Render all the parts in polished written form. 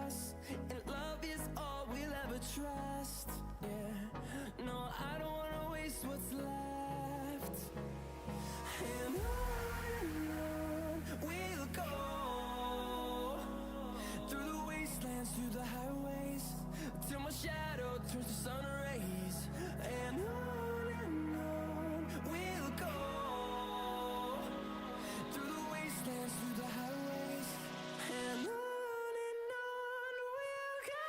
us, and love is all we'll ever trust. Yeah, no, I don't wanna waste what's left. And on we'll go, through the wastelands, through the highways, till my shadow turns to sun rays. And on we'll go, through the wastelands, through the highways, and on we'll go.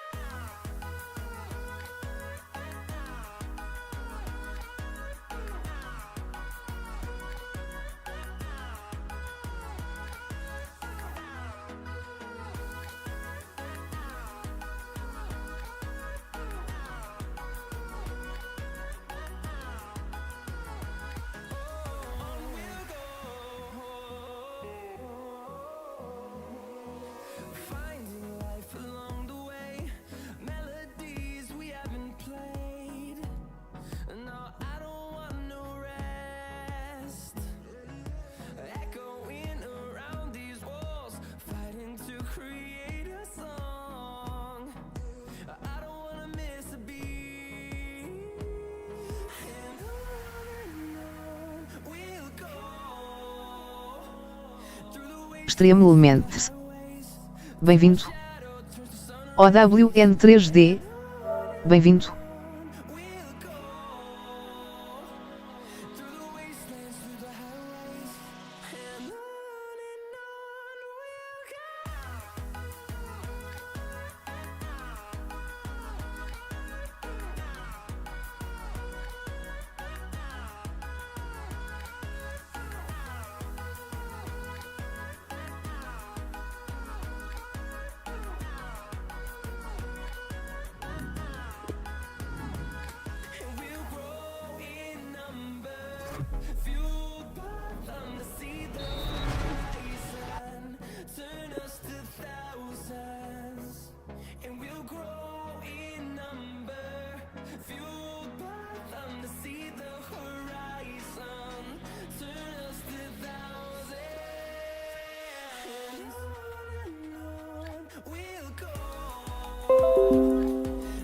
Finding life along the way, melodies we haven't played. No, I don't want no rest. Echoing around these walls, fighting to create a song. I don't wanna miss a beat. And on we'll go, through the wastelands, Extremamente. Bem-vindo. OWN 3D. Bem-vindo. we'll go, through the wastelands, through the highways, and on we'll and we'll grow in number, fueled by them to see the horizon, turn us to thousands. And we'll grow in number, fueled by them to see the horizon, turn us to thousands. And on we'll go,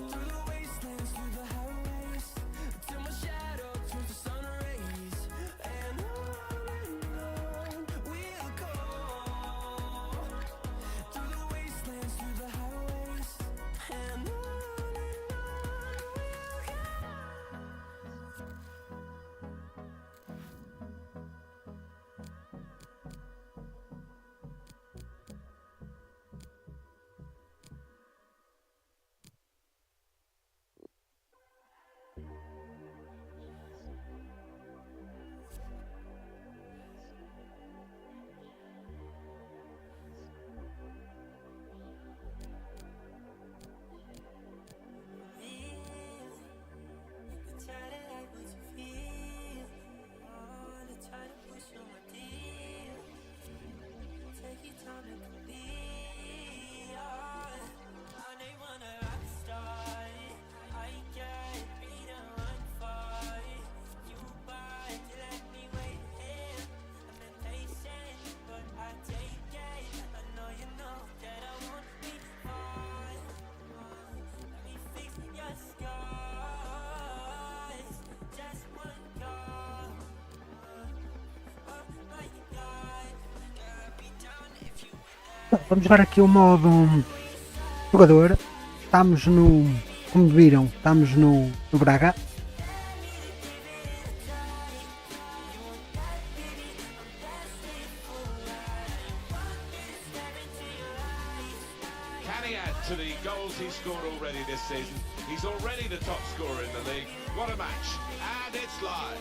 through the wastelands, through the highways, till my shadow turns to sun rays. And on we'll go, through the wastelands, through the highways, and on we'll go. Vamos jogar aqui o modo jogador. Estamos no, como viram, estamos no Braga. Can he add to the goals he's scored already this season? He's already the top scorer in the league. What a match. And it's live.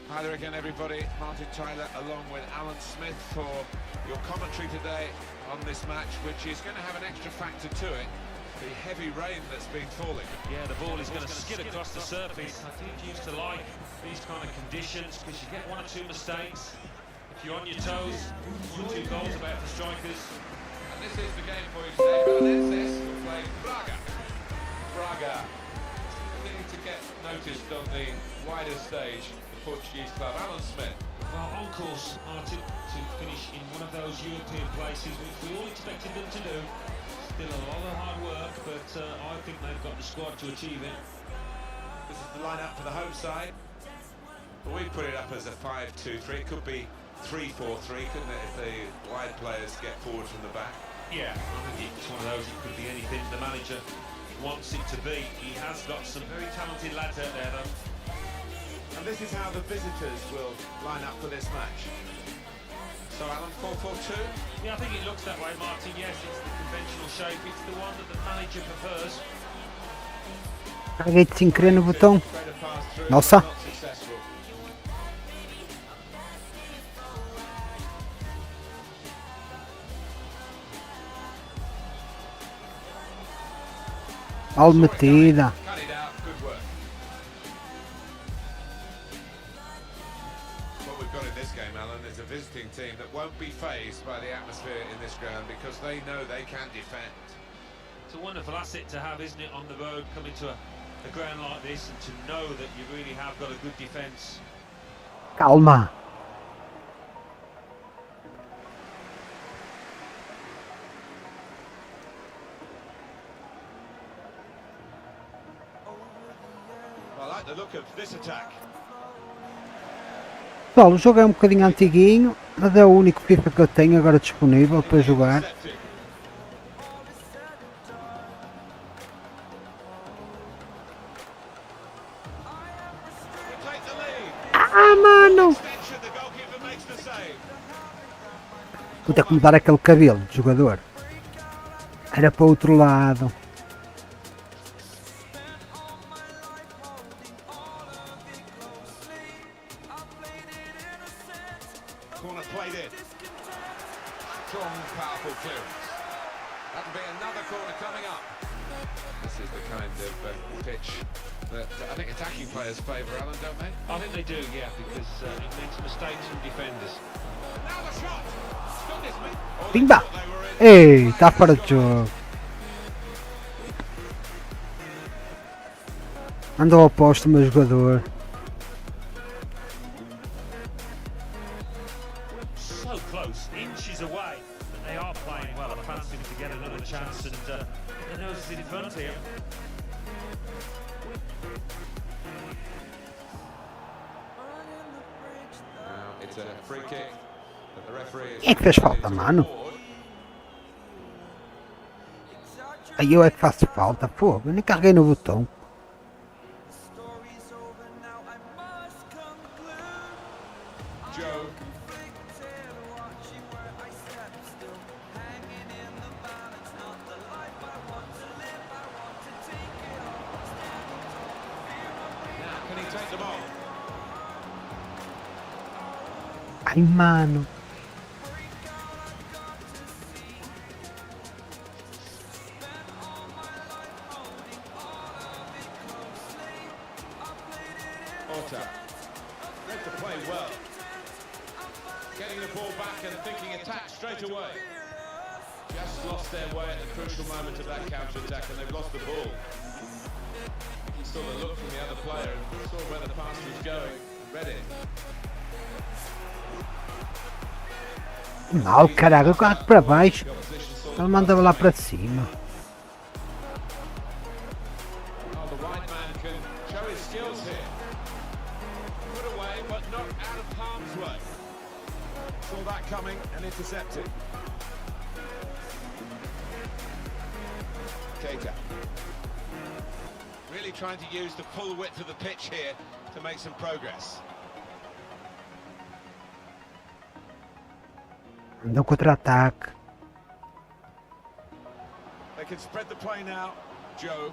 Hi there again, everybody. Martin Tyler along with Alan Smith for your commentary today on this match, which is going to have an extra factor to it. The heavy rain that's been falling. Yeah, the ball is going to skid across the surface. I think you used to like these kind of conditions because you get one or two mistakes. If you're on your toes, 1 or 2 goals about the strikers. And this is the game for you today. Belenenses will play Braga. Braga need to get noticed on the wider stage. The Portuguese club. Alan Smith. Well, on course, Martin, to finish in one of those European places which we all expected them to do. Still a lot of hard work, but I think they've got the squad to achieve it. This is the lineup for the home side. But we put it up as a 5-2-3. It could be 3-4-3, couldn't it, if the wide players get forward from the back? Yeah, I think it's one of those, it could be anything the manager wants it to be. He has got some very talented lads out there, though. And this is how the visitors will line up for this match. So Alan, 4-4-2? Yeah, I think it looks that way, Martin. Yes, it's the conventional shape. It's the one that the manager prefers. Carreguei sem querer no botão. Straight a pass through, Nossa. not successful. Mal metida. Cut it out, good work. What we've got in this game, Alan, is a visiting team that won't be fazed by the atmosphere in this ground because they know they can defend. It's a wonderful asset to have, isn't it, on the road, coming to a ground like this, and to know that you really have got a good defence. Calma. I like the look of this attack. Pessoal, o jogo é um bocadinho antiguinho, mas é o único FIFA que eu tenho agora disponível para jogar. Intercepted. They take the lead. Ah, mano! Extension, the goalkeeper makes the save. Vou ter que mudar aquele cabelo de jogador. Era para o outro lado. Corner played in. Strong, powerful clearance. That'll be another corner coming up. This is the kind of pitch that I think attacking players favour, Alan, don't they? I think they do, yeah, because it makes mistakes from defenders. Now the shot! Goodness me! Oh, they Pimba! thought they were in. Ei, está fora de jogo. Andou ao posto o meu jogador. So close, inches away, but they are playing well. I fancy them to get another chance and get the noses in front here. Now it's a free kick that the referee Quem é que fez falta, mano? Aí eu é que faço falta, pô. Eu nem carreguei no botão. Joe. Now can he take the ball? Ai, mano. Orta. Read the play well. Getting the ball back and thinking attack straight away. Just lost their way at the crucial moment of that counter-attack and they've lost the ball. You saw the look from the other player and saw where the pass was going. Read it. Mal, caraca, eu carrego para baixo. The opposition saw Ele manda lá para cima. Oh, the right man can show his skills here. Put away, but not out of harm's way. Saw that coming and intercepted. Keita. Really trying to use the full width of the pitch here to make some progress. Deu contra-ataque. They can spread the play now. Joe.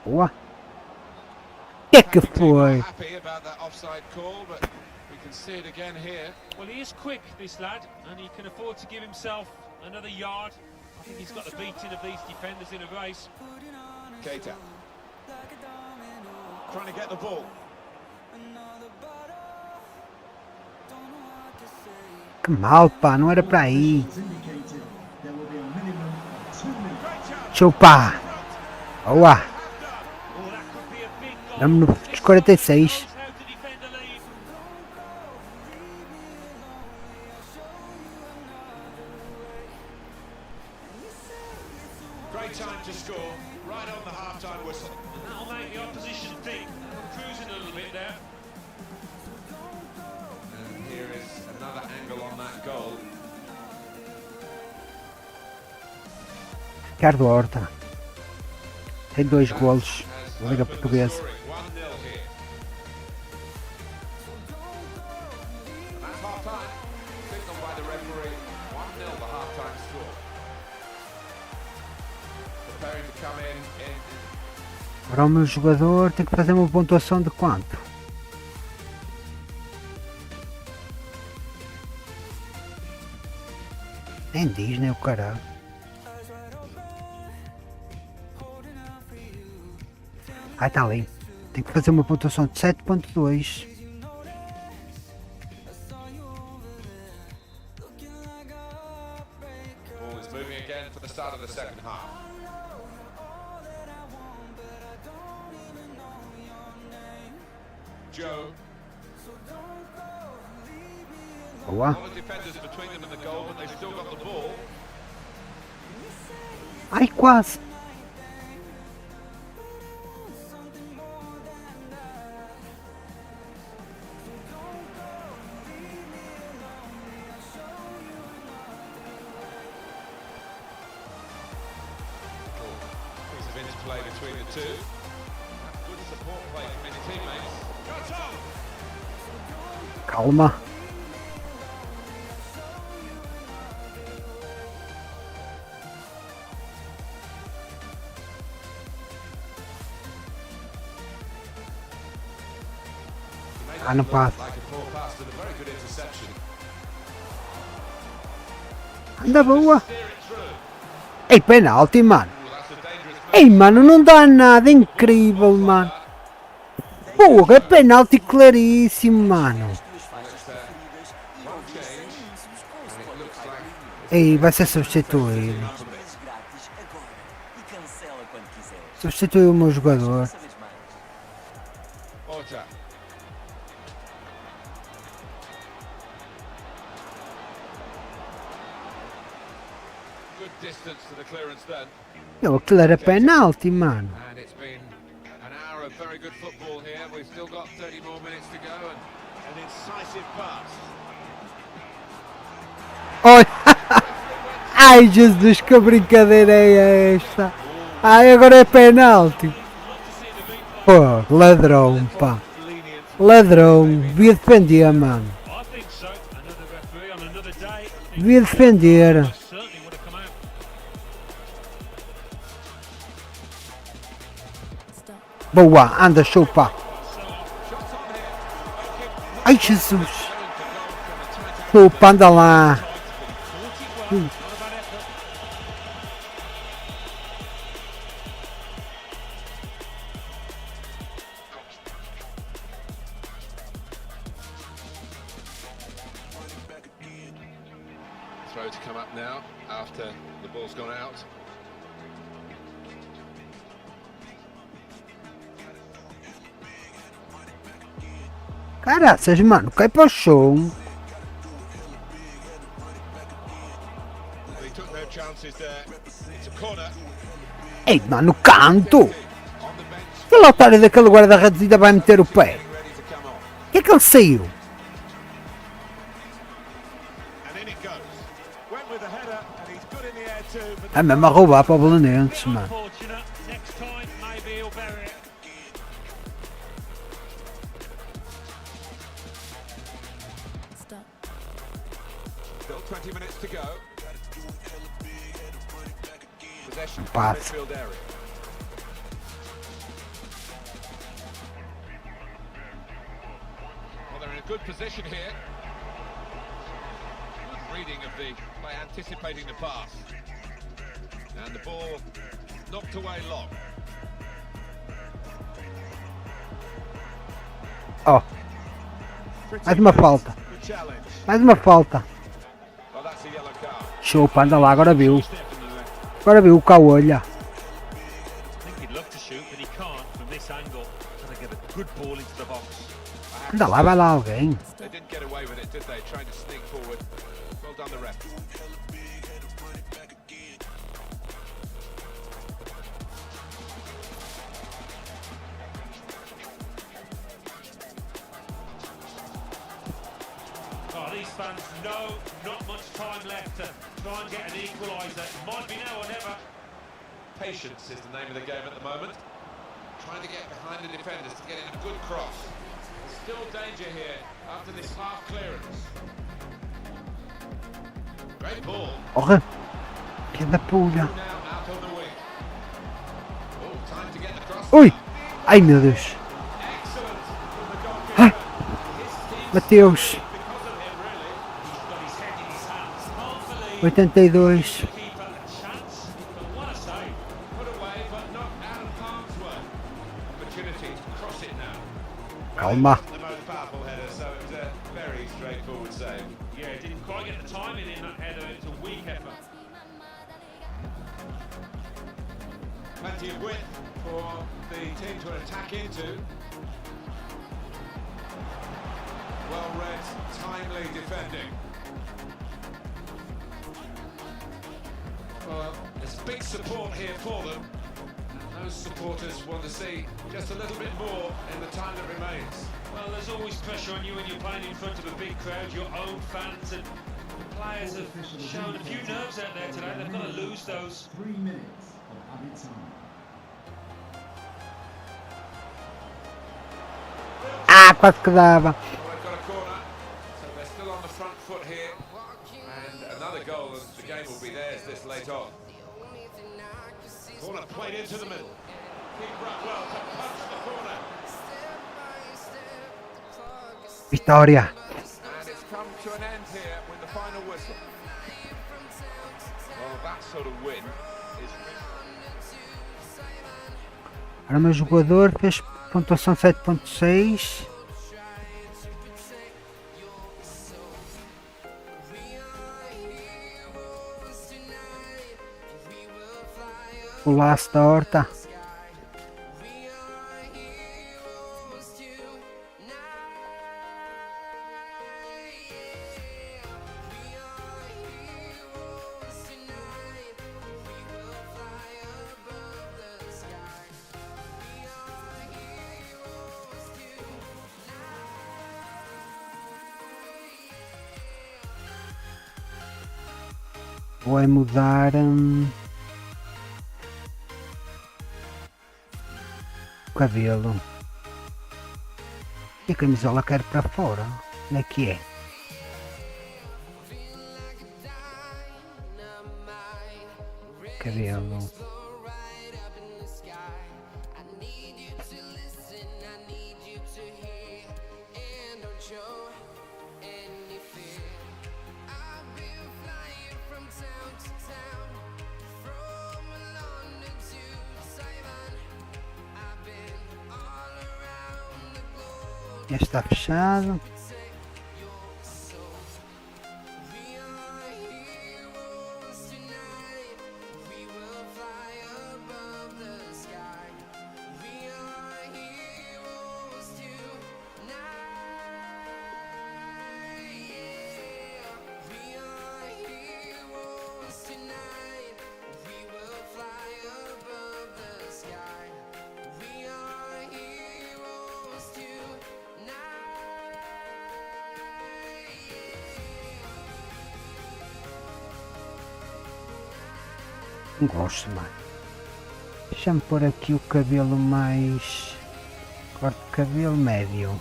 Boa. O que é que Attacking team not foi? happy about that offside call, but we can see it again here. Well, he is quick, this lad, and he can afford to give himself another yard. I think he's got the beating of these defenders in a race. Keita. Trying to get the ball. Que mal, pá, não era para ir. Chupa! Boa! Oh, that could be a big goal. Damos nos 46. Knows how to defend a lead. score right on the half-time whistle. And that'll make the opposition think. Cruising a little bit there. And here is another angle on that goal. Ricardo Horta tem 2 golos na Liga Portuguesa. 1-0 here. And that's half-time. Signaled by the referee. 1-0 the half-time score. Preparing to come in. Agora o meu jogador tem que fazer uma pontuação de quanto? Nem diz, nem o caralho. Ai, tá ali. Tem que fazer uma pontuação de 7.2. Ball is moving again for the start of the second half. Joe. Boa. A lot of defenders between them and the goal, but they've still got the ball. Ai, quase. Piece of interplay between the two. Good support play from his teammates. Got on! Calma. Ah, não passa. Like a poor pass and a very good interception. Anda boa. Steer it through. Ei, penalti, mano. Ooh, that's a dangerous Ei, mano, não dá nada. Incrível, mano. Porra, é penalti claríssimo, mano. one change. And it looks like Ei, vai ser substituído. Substituiu o meu jogador. Orta. Good distance to the clearance then. Não, aquilo era penalti, mano. And it's been an hour of very good football here. We've still got 30 more minutes to go and an incisive pass. Olha. Ai, Jesus, que brincadeira é esta? Ai, agora é penalti. Pô, ladrão, pá. Ladrão. Devia defender, mano. I think so. Another referee on another day. Devia defender. Certainly would have come out. Boa, anda, chupa. Ai, Jesus. Chupa, anda lá. Throw to come up now after the ball's gone out. Caraças, mano, cai para o chão. They took their chances there. It's a corner. Ei, mano, canto. On the bench, Aquele otário daquele guarda-redes ainda vai meter o pé. ready to come on. O que é que ele saiu? And in it goes. Went with the header and he's good in the air too. But É mesmo a roubar para o Belenenses, mano. Unfortunate. Next time, maybe he'll bury it. still 20 minutes to go. Possession in the Pass. midfield area. Well, they're in a good position here. Good reading of the play, anticipating the pass. And the ball knocked away long. Ó, mais uma falta. Good challenge. Mais uma falta. Well, that's a yellow card. Chupa, anda lá, agora viu. Agora viu o caolha. I think he'd love to shoot, but he can't from this angle. Trying to get a good ball into the box. Anda lá, vai lá alguém. They didn't get away with it, did they? Trying to sneak forward. Well done, the ref. these fans know not much time left to try and get an equaliser. It might be now or never. Patience is the name of the game at the moment. Trying to get behind the defenders to get in a good cross. Still danger here after this half clearance. Great ball. Porra! Que da pulha! Now out on the wing. Oh, time to get the cross. Ui! Ai meu Deus! Excellent from the goalkeeper. His team Mateus! because of him, really. He's got his head in his hands. Can't believe 82. the keeper a chance. But what a save. Put away, but not out of harm's way. Opportunity to cross it now. Calma! The most powerful header, so it was a very straightforward save. Yeah, didn't quite get the timing in that header. It's a weak effort. Plenty of width for the team to attack into. Well read, timely defending. Well, there's big support here for them. And those supporters want to see just a little bit more in the time that remains. Well, there's always pressure on you when you're playing in front of a big crowd, your own fans, and the players have shown a few nerves out there today. They've got to lose those. 3 minutes of added time. Ah, quase que dava! Well, they've got a corner, so they're still on the front foot here. And another goal, and the game will be theirs this late on. Corner played into the middle. Keeper up well to punch the corner. Vitória! And it's come to an end here with the final whistle. Well, that sort of win is... Agora o meu jogador fez pontuação 7.6. O laço da horta. Vou mudar o cabelo. E a camisola quero para fora. Como é que é? Cabelo. Já está fechado. Não gosto, mano. Deixa-me pôr aqui o cabelo mais... corte de cabelo médio.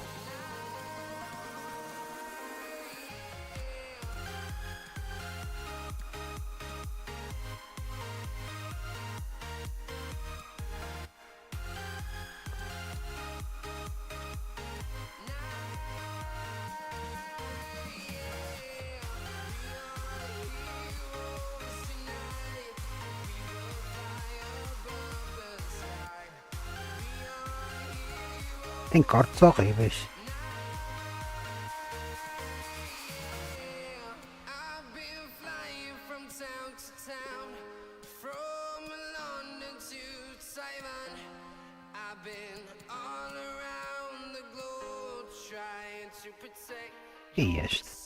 Tem cortes horríveis. E este?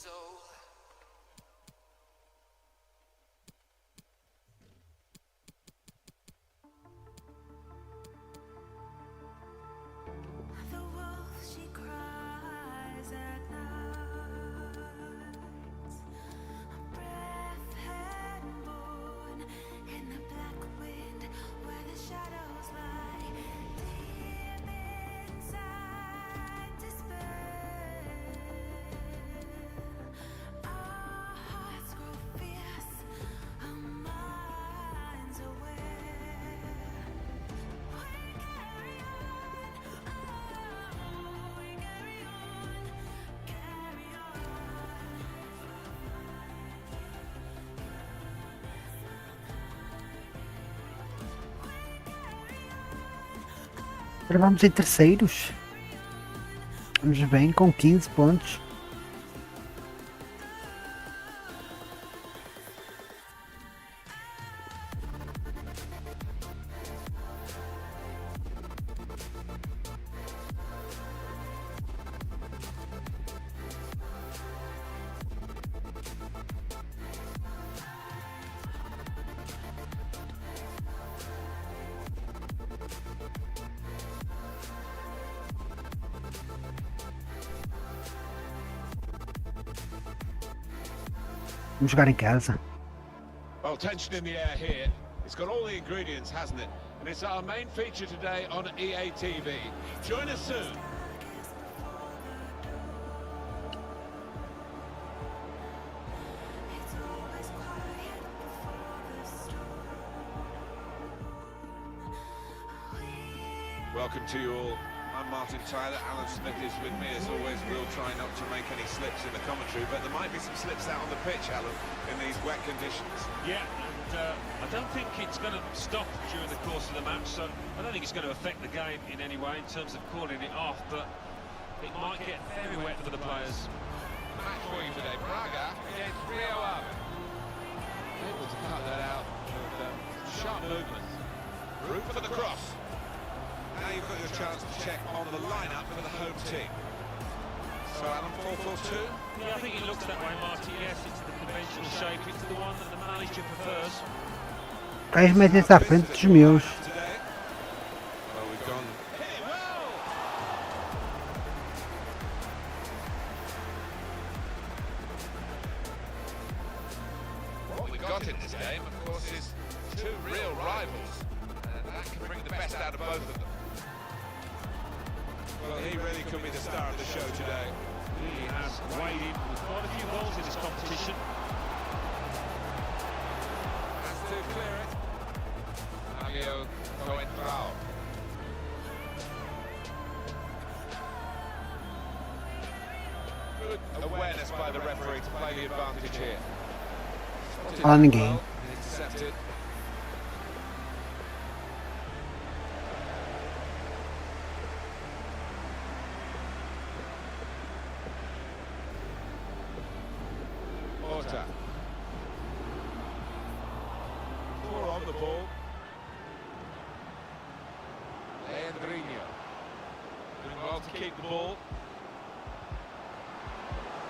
Agora vamos em terceiros. Vamos bem com 15 pontos. Vamos jogar em casa. Well, tension in the air here. It's got all the ingredients, hasn't it? And it's our main feature today on EA TV. Join us soon. Welcome to you all. I'm Martin Tyler. Alan Smith is with me as always. We'll try not to make any slips in the commentary, but there might be some slips out on the pitch, Alan, in these wet conditions. Yeah, and I don't think it's going to stop during the course of the match, so I don't think it's going to affect the game in any way in terms of calling it off, but it might get very wet for the players. Match for you today, Braga against Rio Ave. Able to cut that out with sharp movement. Room for the cross. Now you've got your chance to check on the lineup for the home team. So Alan, 4-4-2? Yeah, I think it looks that way, Marty. Yes, it's the conventional shape. It's the one that the manager prefers. Vais meter-se à frente dos meus. Well, we've gone. What we've got in this game, of course, is two real rivals, and that can bring the best out of both of them. Well, he really could be the star of the show today. He has weighed in with quite a few goals in this competition. Has to clear it. Mario Coentrao. Good awareness by the referee to play the advantage here. Spotted On the that game. well, intercepted. Porta. Four on the ball. Leandrinho. Doing well to keep the ball.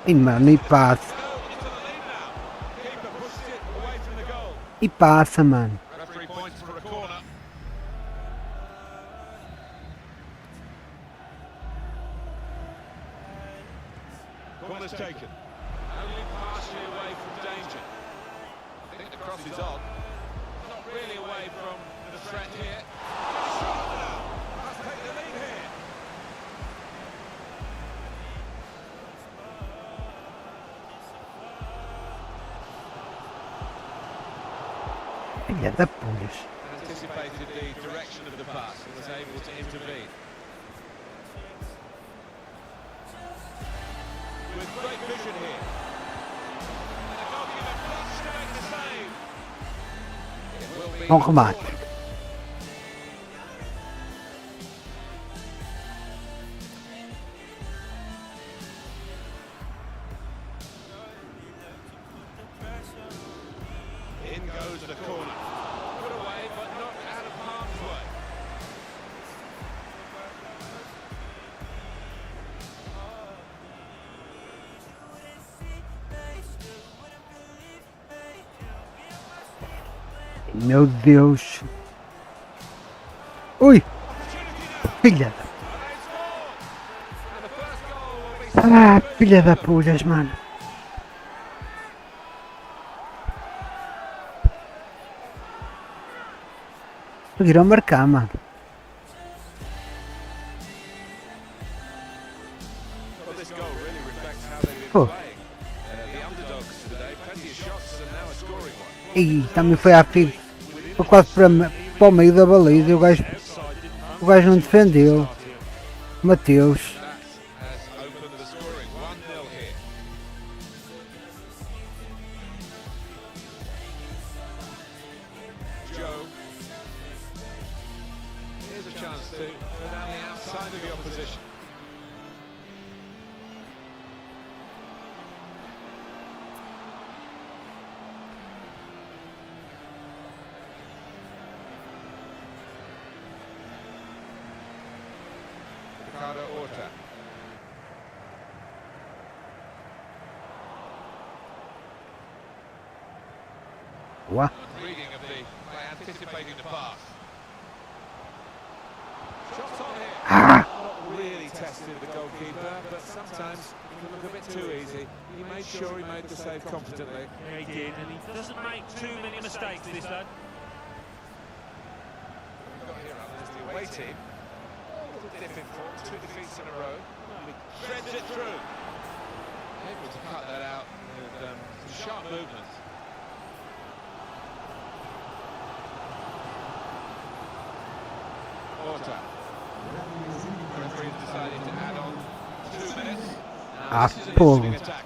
E mano, e passa. Into the lead now. Keeper pushes it away from the goal. E passa, mano. Referee points for a corner. Corner's taken. Only partially away from danger. I think the cross is on. Not really away from the threat here. Must take the lead here. Filha da pulhas. Anticipated the direction of the pass and was able to intervene. With great vision here. And the goalkeeper blocks to make the save. It will be Bom remate. In goes the corner. Put away, but not out of harm's way. Meu Deus. Ui. Filha da... And the first goal will be Ah, filha da pulhas, mano. Conseguiram marcar, mano. Well, this goal really reflects how they've been Oh. playing. The underdogs today, plenty of shots and now a scoring one. E também foi à fim. Foi quase para o meio da baliza e o gajo não defendeu. Mateus. That has opened the scoring. 1-0 here. Joe. Here's a chance chance to go down the outside of the opposition. Ricardo Horta. Boa. Reading of the by anticipating the pass. Shots on here. Not really tested the goalkeeper, but sometimes it can look a bit too easy. He made sure he made the save confidently. Yeah, he did, and he doesn't make too many mistakes, this lad. We've got here Alan, is the away team. A little dip in form, 2 defeats in a row. He shreds it through. Able to cut that out with some sharp movements. Horta. The referee's decided to add on 2 minutes. Now, this is an Paul. interesting attack.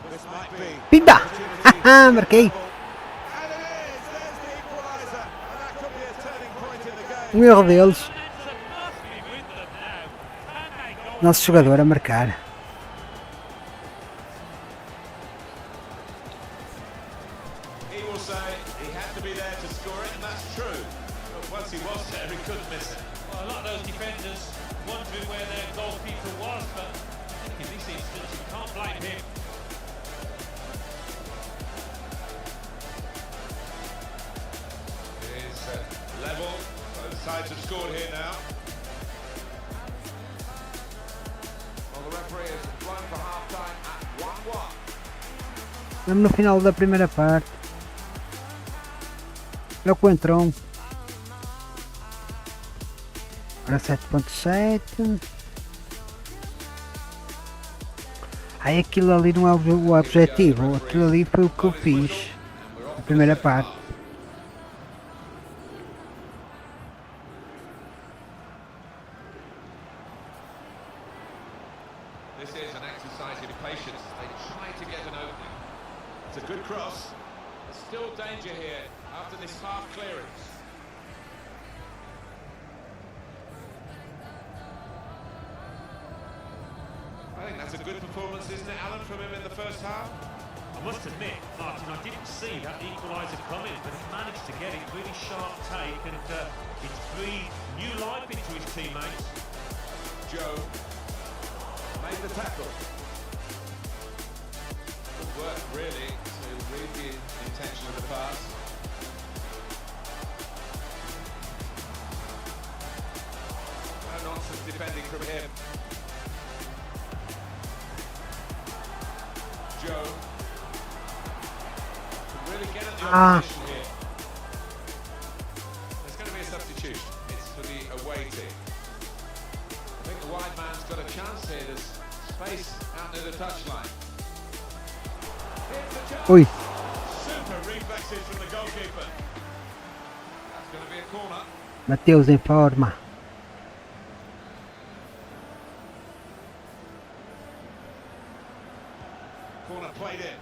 This might be Pimba! Haha, marquei. And it is! There's the equaliser. And that could be a turning point in the game. Um erro deles. And it's a must be with them now. Can they go Nosso jogador a marcar. He will say he had to be there to score it, and that's true. But once he was there, he couldn't miss it. Well, a lot of those defenders wondering where their goalkeeper was, but I think in this instance you can't blame him. It is level. Both sides have scored here now. Well, the referee has blown for half-time at 1-1. Estamos no final da primeira parte. É o Coentrão. Para 7.7. Aí aquilo ali não é o objetivo. Aquilo ali foi o que eu fiz. Na primeira parte. This is an exercise in patience. They try to get an opening. It's a good cross. There's still danger here after this half clearance. I think that's a good performance, isn't it, Alan, from him in the first half? I must admit, Martin, I didn't see that equaliser coming, but he managed to get it. Really sharp take, and it's breathed new life into his teammates. Joe made the tackle. Good work, really, to read the intention of the pass. No nonsense defending from him. Joe can really get at the opposition here. There's going to be a substitution. It's for the away team. I think the wide man's got a chance here. There's space out near the touchline. Here's the chance. Ui. Super reflexes from the goalkeeper. That's going to be a corner. Mateus em forma. Corner played in.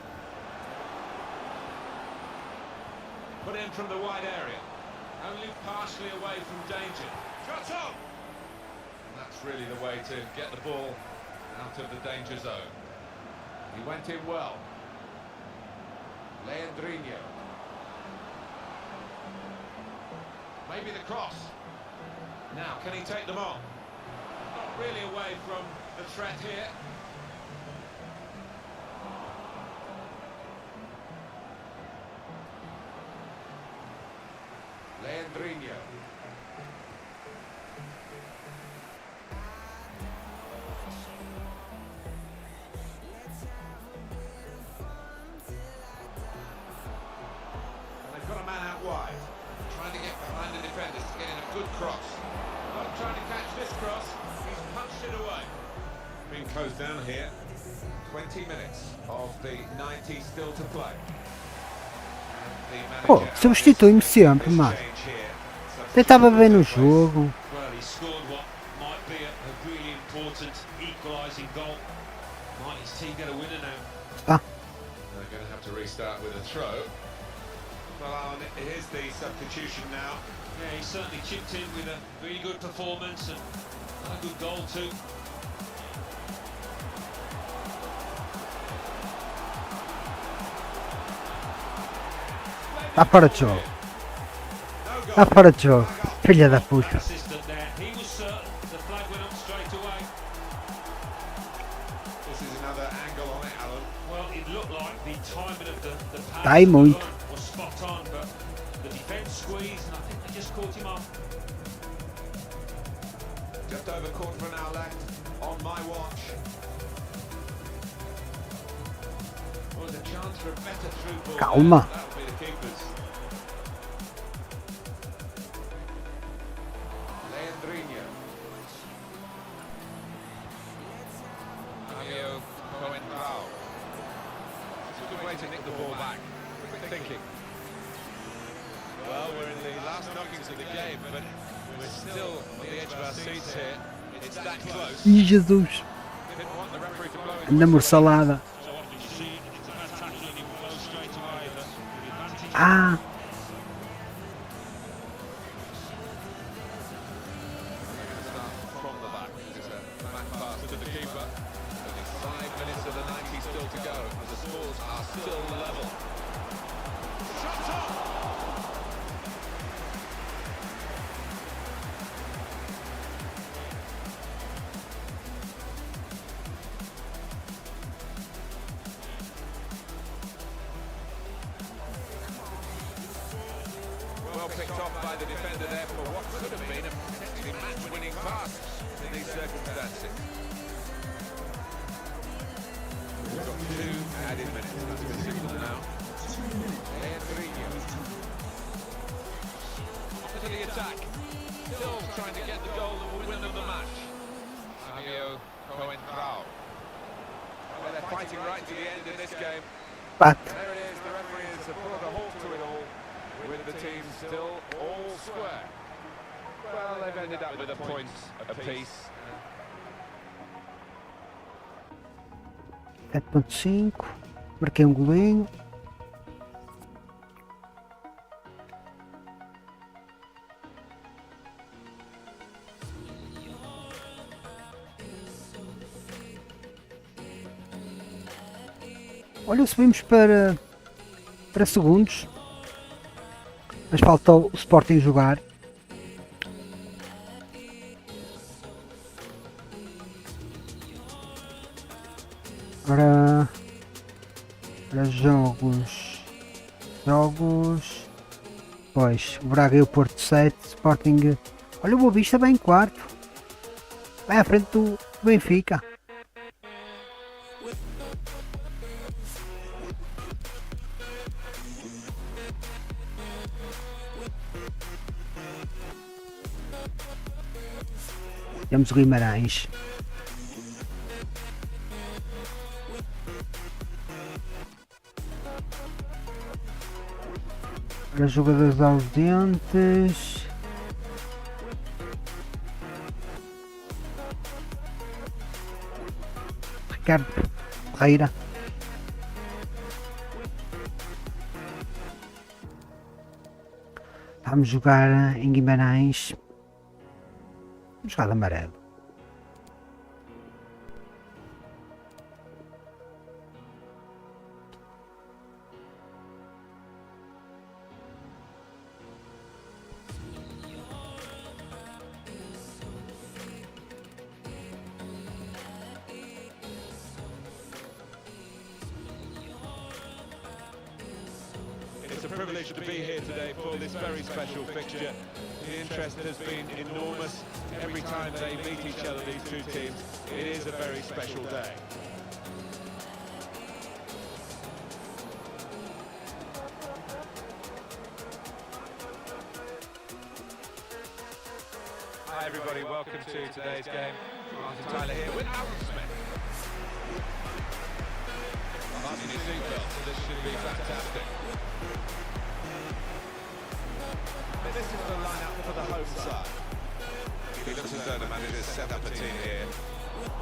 Put in from the wide area. Only partially away from danger. Shot on! And that's really the way to get the ball out of the danger zone. He went in well. Leandrinho. Maybe the cross. Now, can he take them on? Not really away from the threat here. Leandrinho. And they've got a man out wide, trying to get behind the defenders to get in a good cross. Not trying to catch this cross, he's punched it away. Being closed down here. 20 minutes of the 90 still to play. Pô, substitui-me sempre, mano. Tentava ver no jogo. Well, he scored what might be a really important equalising goal. Might his team get a winner now? Ah, They're going to have to restart with a throw. Well, Alan, here's the substitution. substitution now. Yeah, he certainly chipped in with a really good performance and a good goal too. Está fora de jogo. Está fora de jogo. Filha da puta. Assistant there. He was certain the flag went up straight away. This is another angle on it, Alan. Well, it looked like the timing of the pass Está aí muito. was spot on, but the defence squeezed and I think they just caught him off. Just over quarter of an hour left on my watch. Well, there's a chance for a better through ball. Calma. That'll be the keepers. Leandrinho. Fabio Coentrao. It's a good way to nick the ball back. Quick thinking. Well, we're in the last knockings of the game, but we're still on the edge of our seats here. It's that close. Ih, Jesus. Didn't want the referee to blow his Anda whistle. morsalada. So often you see it's a bad tackle and he will go straight away, but the advantage Ah. Start from the back. It's a back pass to the keeper. Only 5 minutes of the 90 still to go. The scores are still level. Shot on! Well picked off by the defender there for what could have been a potentially match-winning pass in these circumstances. We've got 2 added minutes. That's the signal now. Leandrinho. To the attack. Still trying to get the goal that will win them the match. Fabio Coentrao. Well, they're fighting right to the end in this game. Pá. There it is, the referee has brought a halt to it all, with the teams still all square. Well, they've ended up with a point apiece. 7.5. Marquei um golinho. Olha, subimos para segundos. Mas falta o Sporting jogar. Para jogos. Pois, o Braga e o Porto 7. Sporting. Olha, o Boa Vista bem em quarto. Vai à frente do Benfica. Temos o Guimarães. Para jogadores ausentes. Ricardo Ferreira. Vamos jogar em Guimarães. Vamos jogar de amarelo. It's a privilege to be here today for this very special fixture. The interest has been enormous. Every time they meet each other, these two teams, it is a very special day. Hi everybody, welcome to today's game. Martin Tyler here with Alan Smith. Martin, your seatbelt, this should be fantastic. This is the lineup for the home side. It looks as though the manager's set up a team here.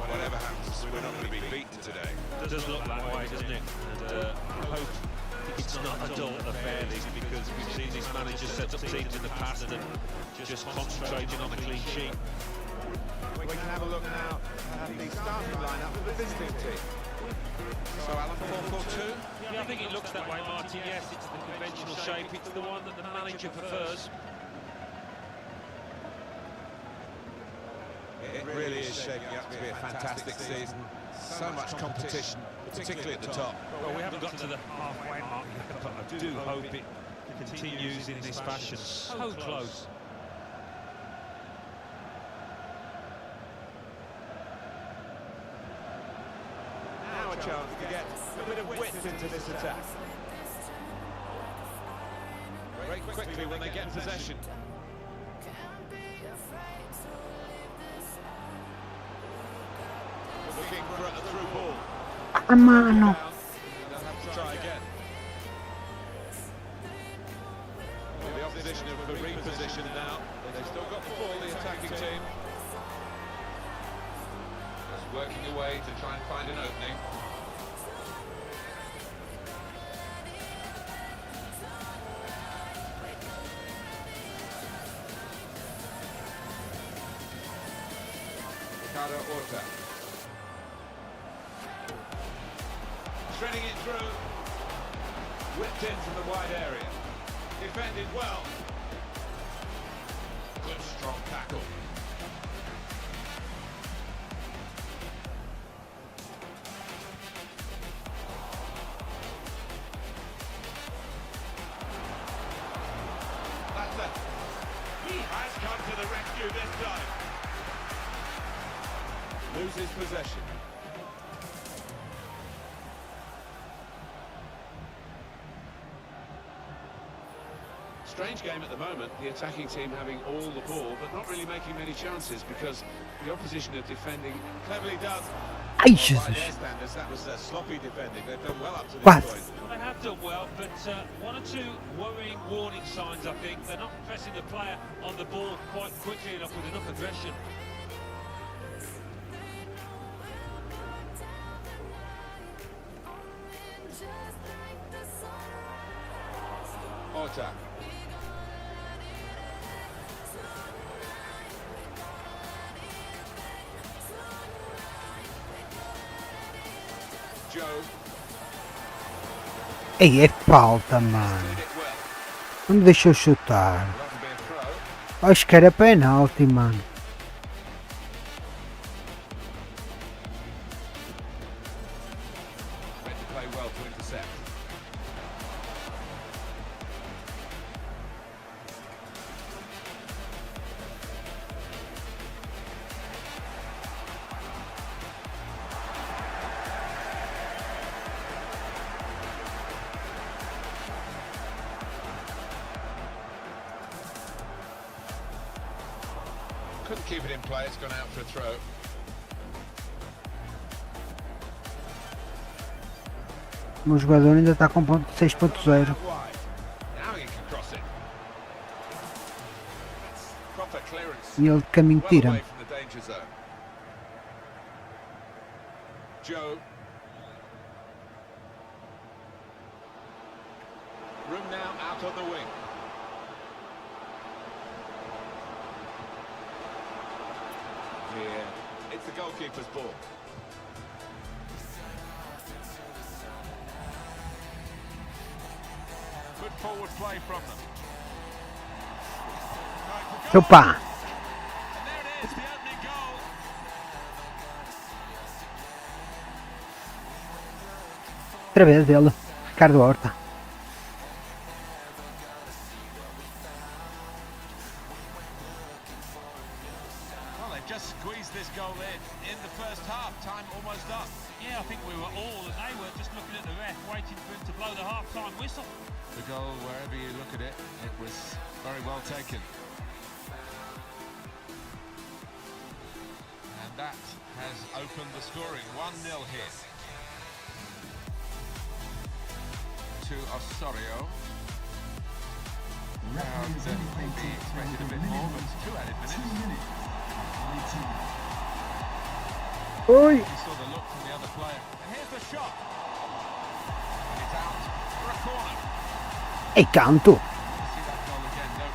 Whatever happens, we're not going to be beaten today. It does look that way, doesn't it? And I hope think it's not a dull affair, this, because we've seen these managers set up teams in the past and just concentrating on a clean sheet. We can have a look now at the starting lineup of the visiting team. So Alan, 4-4-2? Yeah, I think it looks that way, Martin. Yes, it's the conventional shape. It's the one that the manager prefers. It really is shaping up to be a fantastic season. So much competition, particularly at the top. Well, we haven't got to the halfway mark yet, but I do hope it continues in this fashion. So close. Now a chance to get a bit of width into this attack. Very quickly when they get possession. Looking for a through ball. A mano. They'll have to try again. Well, the opposition have repositioned now. They've still got the ball, the attacking team. Just working away to try and find an opening. Ricardo Horta. Threading it through. Whipped in from the wide area. Defended well. Good strong tackle. That's it. He has come to the rescue this time. Loses possession. Strange game at the moment, the attacking team having all the ball, but not really making many chances because the opposition are defending cleverly done. Ai, By Jesus. their standards, that was sloppy defending. They've done well up to this Quase. point. Well, they have done well, but one or two worrying warning signs, I think. They're not pressing the player on the ball quite quickly enough with enough aggression. Horta. Joe. Ei, é falta, mano. Did it well. Não me deixou chutar. That'll be a throw. Acho que era penalti, mano. Meant to play well to intercept. Couldn't keep it in play, it's gone out for a throw. O meu jogador ainda está com ponto 6.0. Out wide. Now he can cross it. That's proper clearance. E ele de caminho Well tira-me. away from the danger zone. Joe. Room now out on the wing. Yeah, it's the goalkeeper's ball. Good forward play from them. Opa! And there it is, the opening goal. Outra vez dele. Ricardo Horta. Well, they've just squeezed this goal in the first half. Time almost up. Yeah, I think we were all, and they were just looking at the ref, waiting for him to blow the half-time whistle. The goal, wherever you look at it, it was very well taken. And that has opened the scoring. 1-0 here to Osorio. Referee has Maybe expected a bit more, but it's 2 added 2 minutes. minutes. Added time. Oi! You saw the look from the other player. And here's the shot. And it's out for a corner. Ei, canto. See that goal again, don't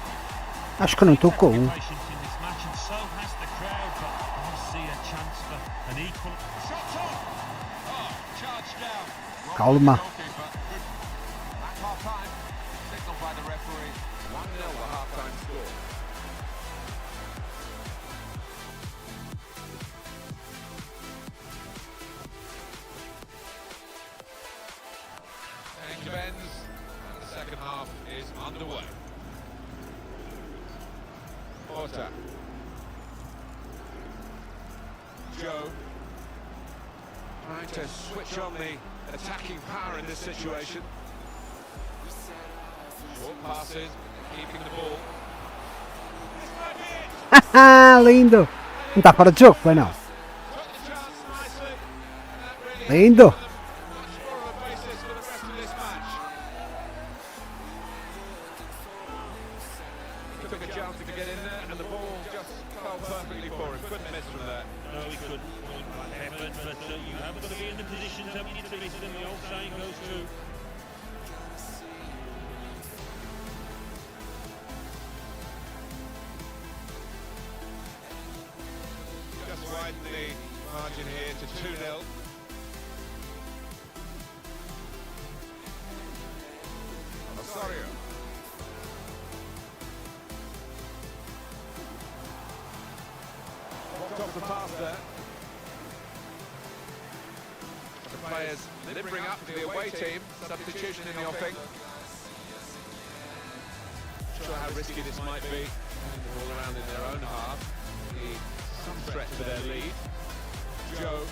we? Acho que não tocou. Patience in this match, and so has the crowd, but I see a chance for an equal. Shots on. Oh, charged down. Calma. Goalkeeper. Good. At half time, signaled by the referee. 1-0 the half time score. Change of ends, and the second half is underway. Porter. Joe. Trying to switch on the attacking power in this situation. Short passes, keeping the ball. This might be it. Haha, lindo. Não tá fora de jogo, foi não. Took the chance nicely. And that really Lindo. much more of a basis for the rest of this match. He took a chance to get in there, and the ball just fell perfectly for him. Couldn't miss from there. No, he couldn't. But you haven't got to be in the positions, haven't you, to miss them? The old saying goes true. Just widen the margin here to 2-0. Osorio. Walked off the pass there. The players limbering up for the away team. Substitution in the offing. Not sure how risky this might be. All around in their own half. Need some threat to their lead. Joe.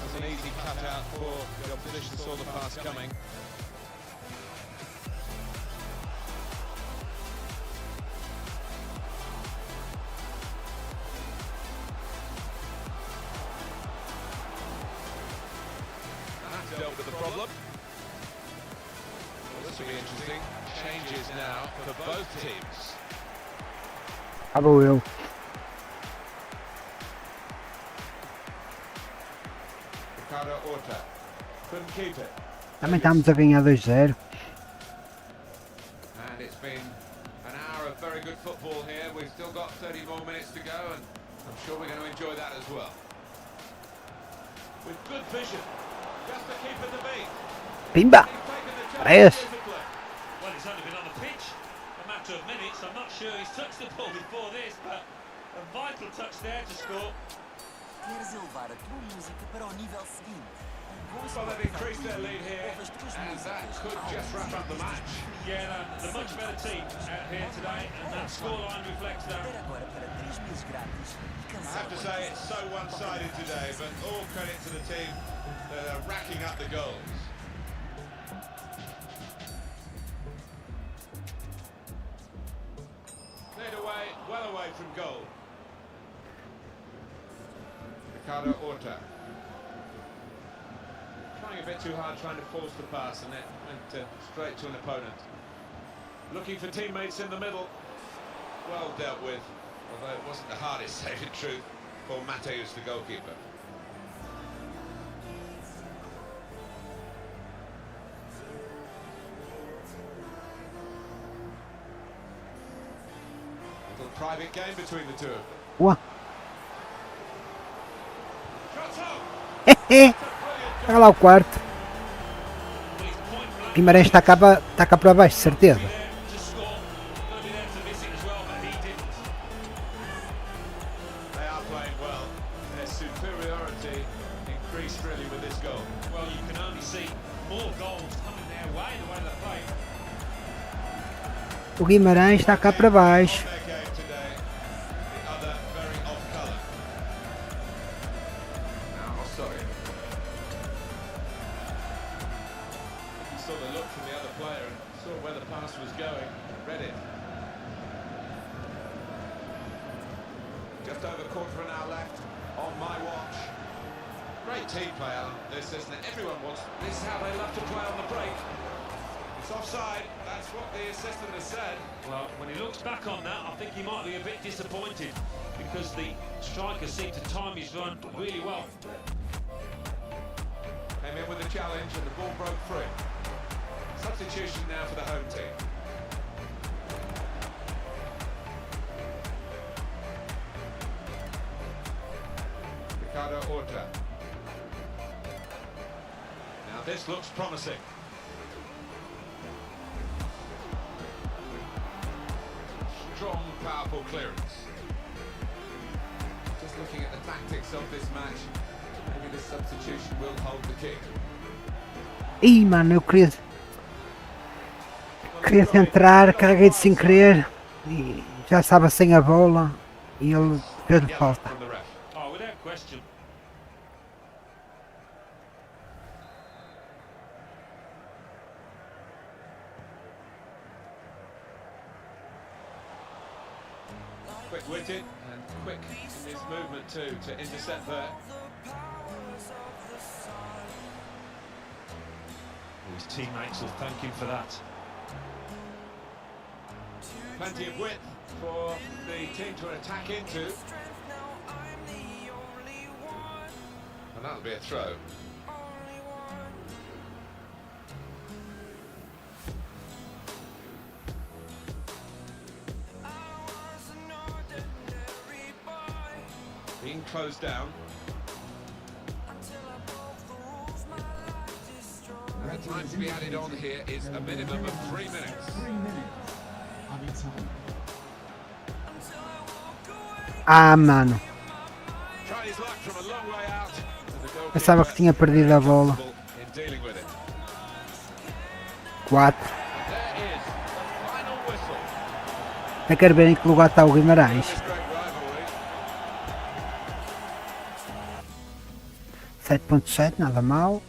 That's an easy cutout for the opposition. Saw the pass coming. And that's dealt with the problem. Well, this will be interesting. Changes now for both teams. Lá vou eu. Ricardo Horta couldn't keep it. Também estamos a ganhar 2-0. And it's been an hour of very good football here. We've still got 30 more minutes to go, and I'm sure we're going to enjoy that as well. With good vision, just to keep it the beat. Pimba. He's taken the chance Yes. physically. Well, he's only been on the pitch a matter of minutes. I'm not sure he's touched the ball before this, but a vital touch there to score. Queres elevar a tua música para o nível seguinte? Well, they've increased their lead here, and that could just wrap up the match. Yeah, the much better team out here today, and that scoreline reflects that. Espera agora para 3 meses grátis e I cancela have to say it's so one-sided today, but all credit to the team that are racking up the goals. Cleared away, well away from goal. Ricardo Horta. Trying a bit too hard, trying to force the pass, and it went straight to an opponent. Looking for teammates in the middle. Well dealt with, although it wasn't the hardest save in truth for Mateus, the goalkeeper. Little private game between the two of them. Ua. Shots on! Hehe. Pega lá o quarto. Guimarães está cá para baixo, de certeza. To score, going to be there to miss it as well, but he didn't. They are playing well. Their superiority increased really with this goal. Well, you can only see more goals coming their way, the way they're playing. O Guimarães está cá para baixo. On their game today, the other very off colour. Now, sorry. He saw the look from the other player and saw where the pass was going, read it. Just over quarter of an hour left on my watch. Great team play, Alan. This isn't it? Everyone wants. This is how they love to play on the break. It's offside. That's what the assistant has said. Well, when he looks back on that, I think he might be a bit disappointed because the striker seemed to time his run really well. Came in with the challenge and the ball broke free. Substitution now for the home team. Ricardo Horta. Now this looks promising. Strong, powerful clearance. Just looking at the tactics of this match, maybe this substitution will hold the key. Ih, mano, eu queria entrar, carreguei de sem querer e já estava sem a bola e ele fez de falta. From the ref. Oh, without question. Quick-witted and quick in his movement too to intercept there. His teammates will thank him for that. Plenty of width for the team to attack into. And that'll be a throw. Being closed down. And the time to be added on here is a minimum of 3 minutes. 3 minutes. Added time. Ah, mano, Tried his luck from a long way out. And the goalkeeper pensava que tinha perdido a bola. in dealing with it. 4. And there is the final whistle. Eu quero ver em que lugar está o Guimarães. This great rivalry. 7.7, nada mal.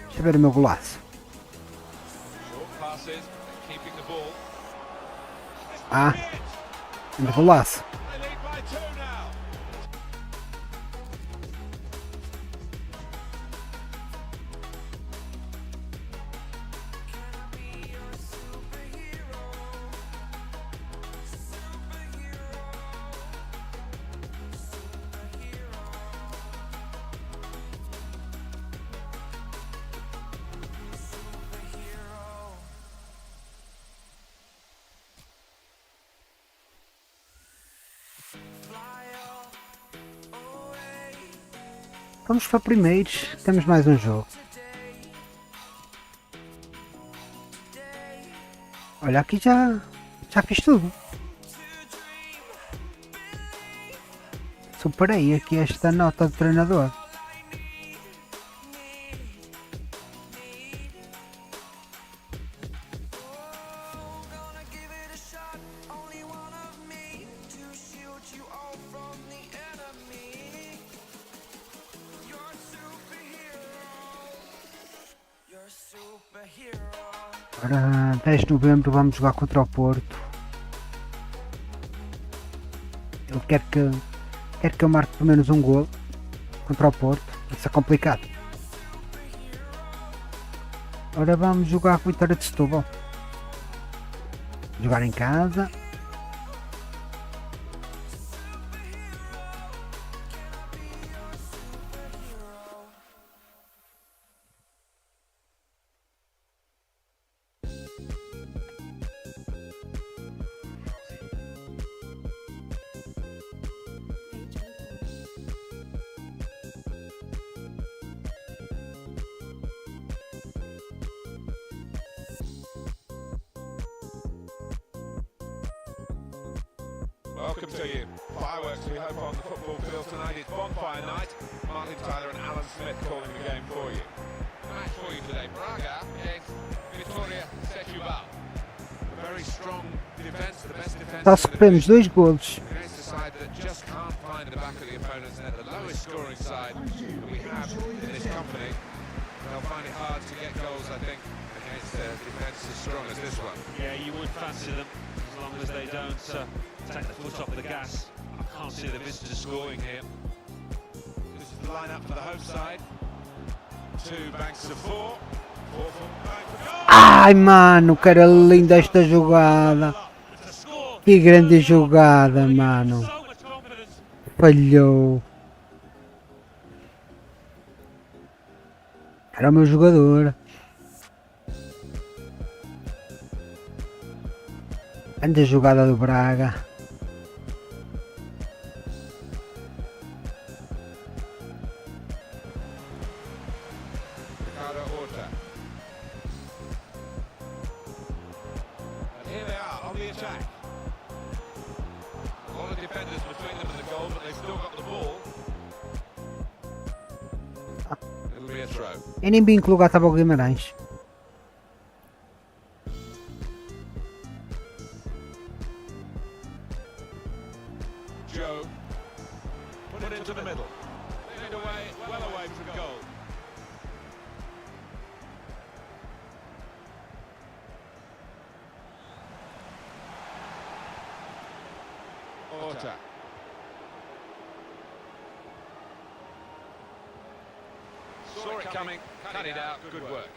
Deixa eu ver o meu golaço. Short passes, keeping the ball. Ah, ainda golaço. They lead by 2 now. Vamos para primeiros, temos mais um jogo. Olha, aqui já fiz tudo. Superei aqui esta nota do treinador. Para 10 de novembro vamos jogar contra o Porto. Ele quer que eu marque pelo menos um golo contra o Porto. Isso é complicado. Agora vamos jogar com a Vitória de Setúbal. Jogar em casa. Welcome to you. Fireworks we hope on the football field tonight. It's bonfire night. Martin Tyler and Alan Smith calling the game for you. Match for you today. Braga against Vitória Setúbal. A very strong defence, the best defence. Só sofremos 2 golos. Against a side that just can't find the back of the opponent's net, the lowest scoring side that we have in this company. They'll find it hard to get goals, I think, against a defence as strong as this one. Yeah, you would fancy them as long as they don't take the foot off the gas. I can't see the visitors scoring here. This is the lineup for the home side. 2 banks of 4. 4 from bank for goal. Ai, mano, que era linda esta jogada. Que grande jogada, mano. So much confidence. Falhou. Era o meu jogador. Anda jogada do Braga. Here they are on the attack. A lot of defenders between them and the goal, but they've still got the ball. It'll be a throw. Eu nem bem que lugar estava o Guimarães. Joe. Put it into the middle. Cleared away, well away from goal. Orta. Saw it coming, cut it out, good work.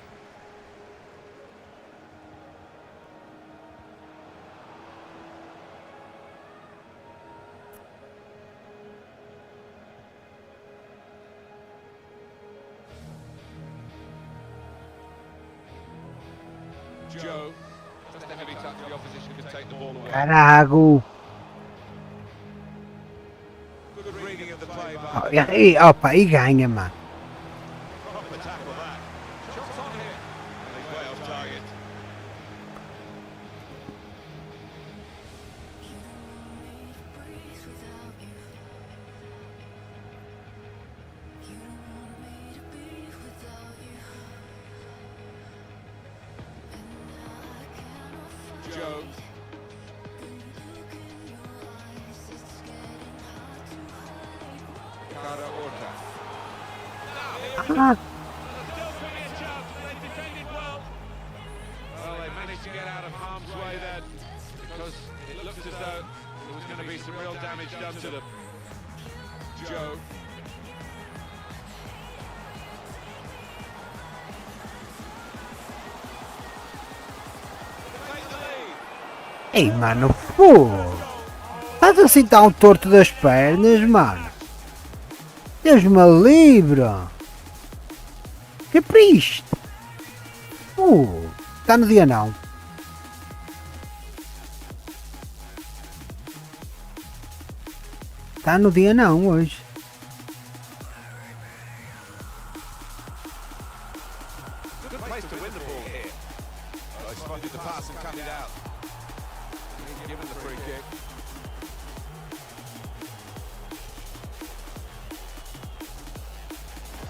Joe, just a heavy touch, the opposition could take the ball away. Carago! Good reading of the play by Opa, e ganha, mano. proper tackle that. Shots on here. And he's way off target. Joe. Ricardo Orta. Ah, Well, they managed to get out of harm's way then, because it looked as though there was going to be some real damage done to them. Joe. Take the lead. ei, mano, pô. Estás assim tão torto das pernas, mano. Deus-me livre. Que por isto? Está no dia não. Está no dia não hoje. Good place to win the ball here. Well, he spotted the pass and cut it out. He's given the free kick.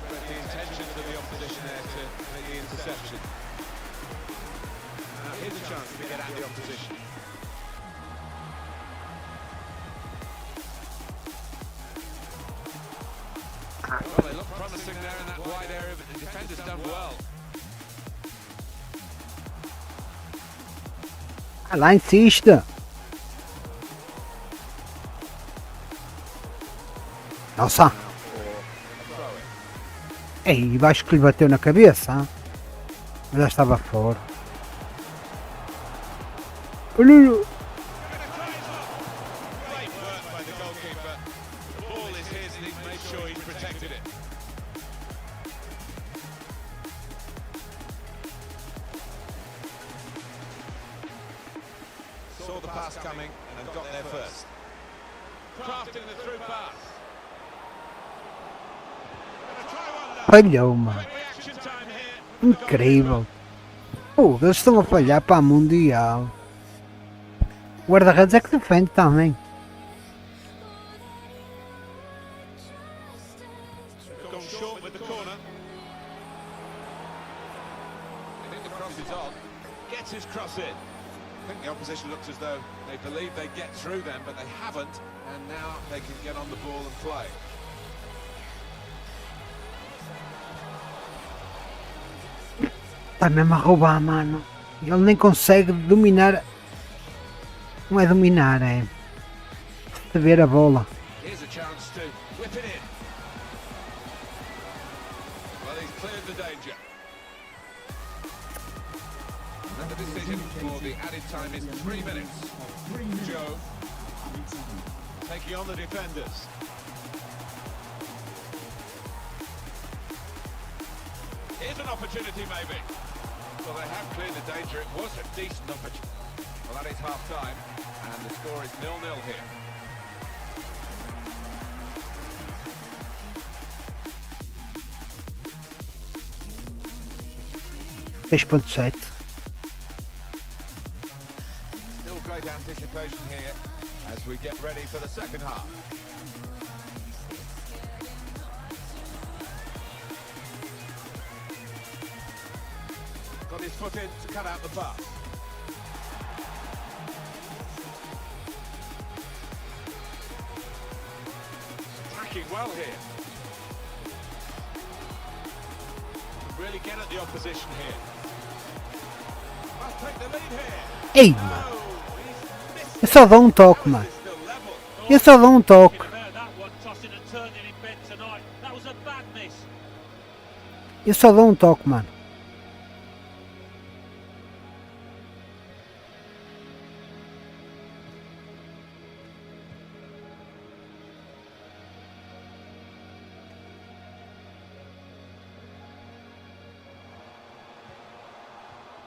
But the intentions of the opposition there to make the interception. Now here's a chance to get at the opposition. Well, they look promising there in that wide area, but the defender's done well. Ah, lá insista. Nossa. Ei, acho que lhe bateu na cabeça. Hein? Mas já estava fora. Olha. Great work by the goalkeeper. The ball is his and he's made sure he's protected it. Saw the pass coming and got there first. Crafting the through pass. Gonna try one now. Falhou, mano. Quick reaction time here. Incrível. Eles estão a falhar para a Mundial. O guarda-redes é que defende também. Gone short with the corner. I think the cross is on. Gets his cross in. I think the opposition looks as though they believe they get through them, but they haven't, and now they can get on the ball and play. Está mesmo a roubar, mano. Ele nem consegue dominar. Não é dominar, é receber a bola. Here's a chance to whip it in. Well, he's cleared the danger. And the decision for the added time is 3 minutes. Joe taking on the defenders. Here's Here's an opportunity, maybe. Well, they have cleared the danger. It was a decent opportunity. Well, that is half-time, and the score is 0-0 here. .7. Still great anticipation here as we get ready for the second half. Got his foot in to cut out the pass. Attacking well here. Can really get at the opposition here. Must take the lead here. Ei, mano. Eu só dou um toque, mano. Eu só dou um toque. Eu só dou um toque, mano.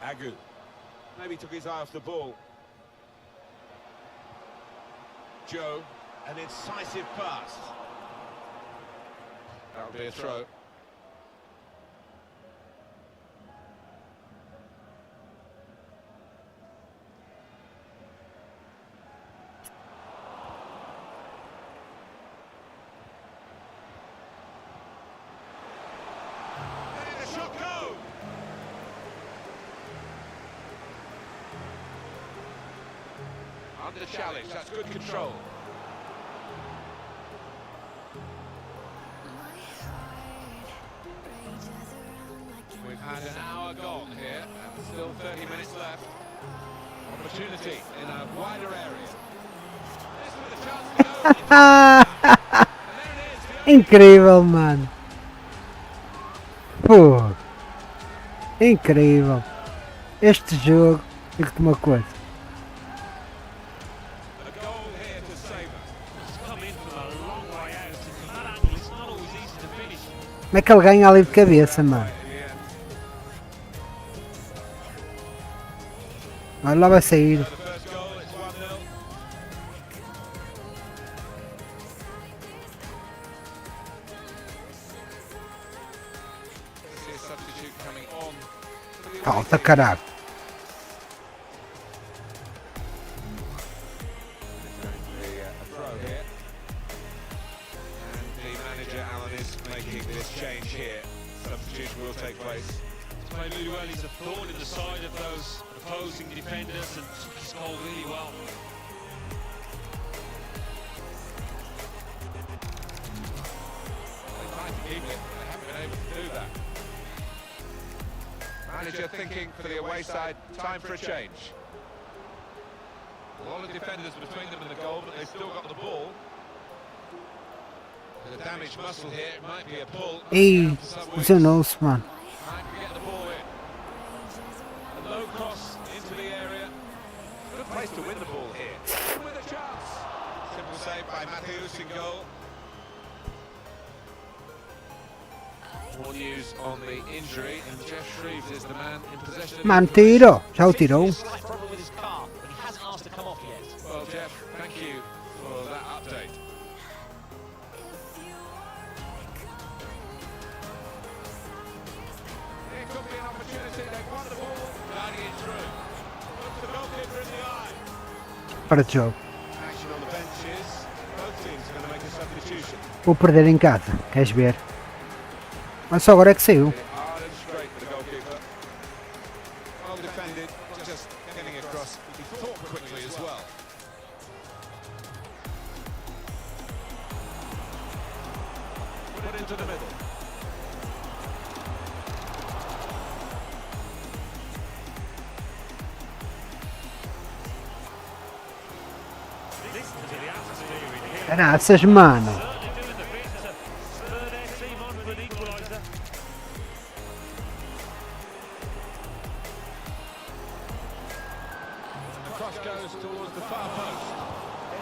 Agu. Maybe took his eye off the ball. Joe, an incisive pass. That'll be a throw. There the shot go! Under challenge, that's good control. We've had an hour gone here, and still 30 minutes left. Opportunity in a wider area. This with a chance to go. And there it is. Incrível, mano. Pô. Incrível. Este jogo. Digo-te uma coisa. A goal here to save us. It's come in from a long way out, and from that angle it's not always easy to finish. Como é que ele ganha ali de cabeça, mano? Olha lá, vai sair. The first goal, it's 1-0. See a substitute coming on. Falta, caralho. A throw here. And the manager, Alan, is making this change here. Substitution will take place. He's played really well. He's a thorn in the side of those opposing defenders and took his goal really well. They tried to keep it, but they haven't been able to do that. Manager thinking for the away side, time for a change. A lot of defenders between them and the goal, but they've still got the ball. The damaged muscle here, it might be a pull. Ei, lesionou-se, mano. Time to get the ball in. A low cross into the area. Good place to win the ball here. With a chance. Simple save by Matthews in goal. More news on the injury, and Jeff Shreves is the man in possession. Mano, tirou. Já o tirou. Slight problem with his car, but he hasn't asked to come off yet. Well, Jeff, thank you for that update. It could be an opportunity. They've won the ball. Guiding it through. Looks the goalkeeper in the eye. Para de jogo. Action on the benches. Both teams are going to make a substitution. Vou perder em casa. Queres ver? Mas só agora é que saiu. Hard and straight for the goalkeeper. Well defended. Just getting across. He thought quickly as well. Put it into the middle. Listen to the atmosphere in here. Graças, mano. Certainly doing the bit to spur their team on for an equaliser. The cross goes towards the far post.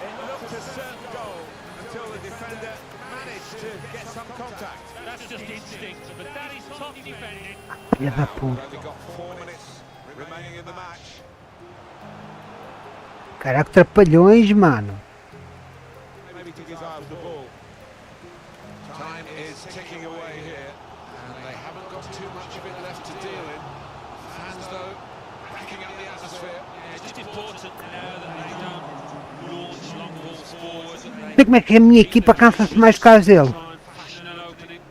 It looked a certain goal. until the defender managed to get some contact. That's just instinct, but that is top defending. Filha da We've puta. only got 4 minutes remaining in the match. Caraca, trapalhões, mano. Maybe took his eye off the ball. Time is ticking away here, and they haven't got too much of it left to deal in. Fans, though, backing up the atmosphere. Yeah, it's just important now that they don't launch long balls forward. That Vê como é que a minha equipa cansa-se mais por causa dele. try and fashion an opening.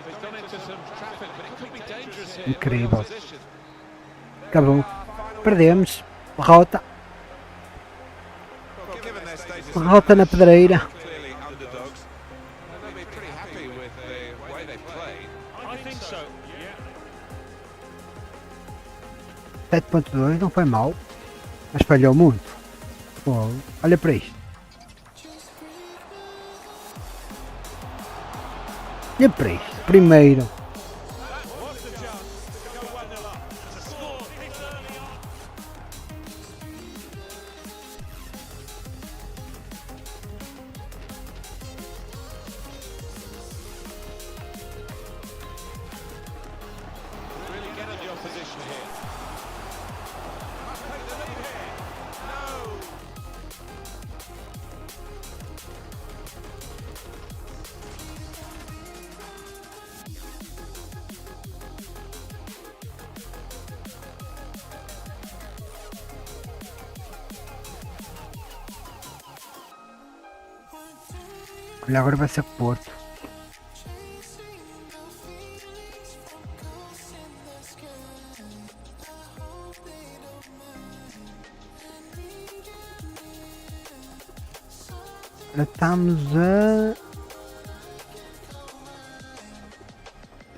They've gone into some traffic, but it could be dangerous here. Incrível. Acabou. Perdemos. Derrota. Well, given their status, Derrota na pedreira. clearly underdogs. They'll be pretty happy with the way they played. I think so, yeah. 7.2 não foi mal. Mas falhou muito. Pô, olha para isto. Olha para isto. Primeiro. What's the chance to go 1-0 up? To score this early on. Really get at the opposition here. Must take the lead here. No. Olha, agora vai ser Porto. Agora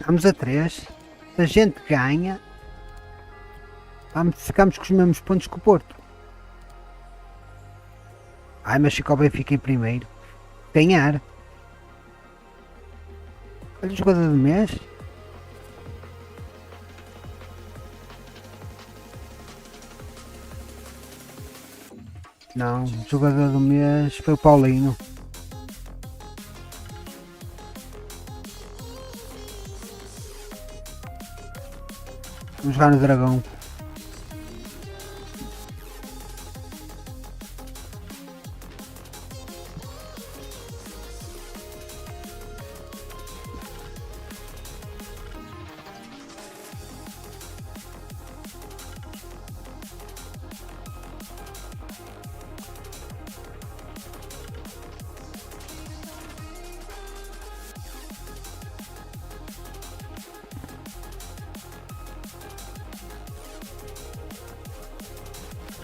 estamos a 3. Se a gente ganha, ficamos com os mesmos pontos que o Porto. Ai, mas fica o Benfica em primeiro. Ganhar. Olha o jogador do mês. Não, o jogador do mês foi o Paulinho. Vamos jogar no Dragão.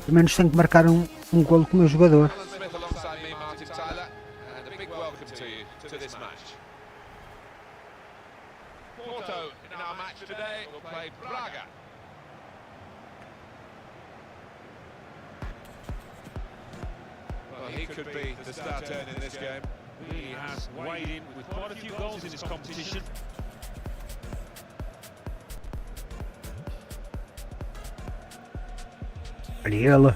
Pelo menos tenho que marcar um golo com o meu jogador. Alan Smith alongside me, Martin Tyler, and a big welcome to you to this match. Porto in our match today will play Braga. Well, he could be the star turn in this game. Really has weighed in with quite a few goals in this competition. Olha ele.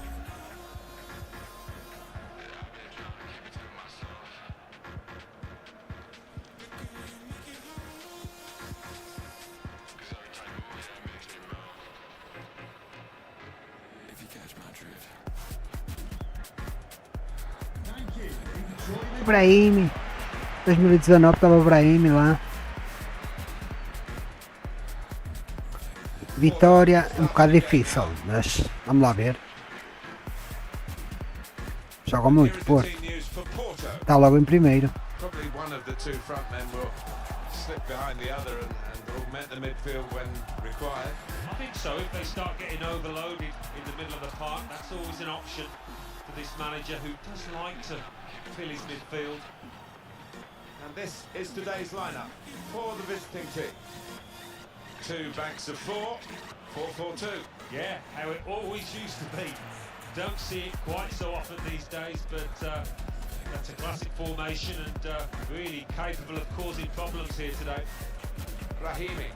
Brahim. 2019 estava o Brahim lá. Vitória é um bocado difícil, mas vamos lá ver. Joga muito, Porto. News for Porto. Está logo em primeiro. Probably one of the two front men will slip behind the other and augment the midfield when required. I think so. If they start getting overloaded in the middle of the park, that's always an option for this manager who does like to fill his midfield. And this is today's lineup for the visiting team. 2 banks of 4, 4-4-2. Yeah, how it always used to be. Don't see it quite so often these days, but that's a classic formation and really capable of causing problems here today. Rahimi.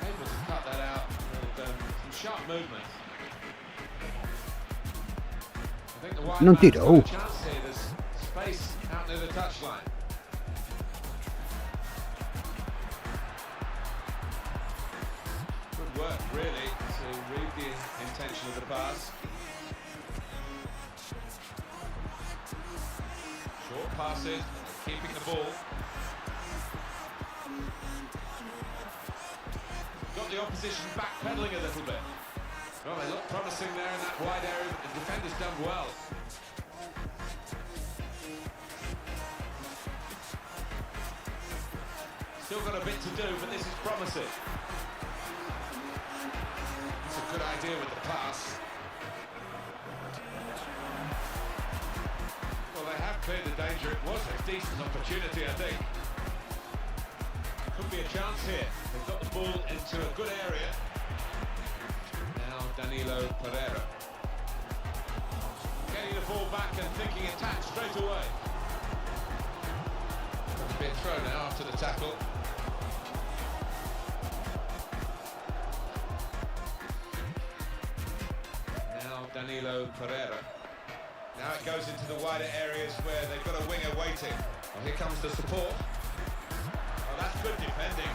able to cut that out with some sharp movement. I think the wide Não man's got tirou. a chance here. There's space out near the touchline. Good work, really, to read the intention of the pass. Short passes, keeping the ball. Got the opposition backpedaling a little bit. Well, they look promising there in that wide area, but the defender's done well. Still got a bit to do, but this is promising. It's a good idea with the pass. Well, they have cleared the danger. It was a decent opportunity, I think. Could be a chance here. They've got the ball into a good area. Now Danilo Pereira. Getting the ball back and thinking attack straight away. Got a bit thrown now after the tackle. Now Danilo Pereira. Now it goes into the wider areas where they've got a winger waiting. Well, here comes the support. Oh, that's good defending.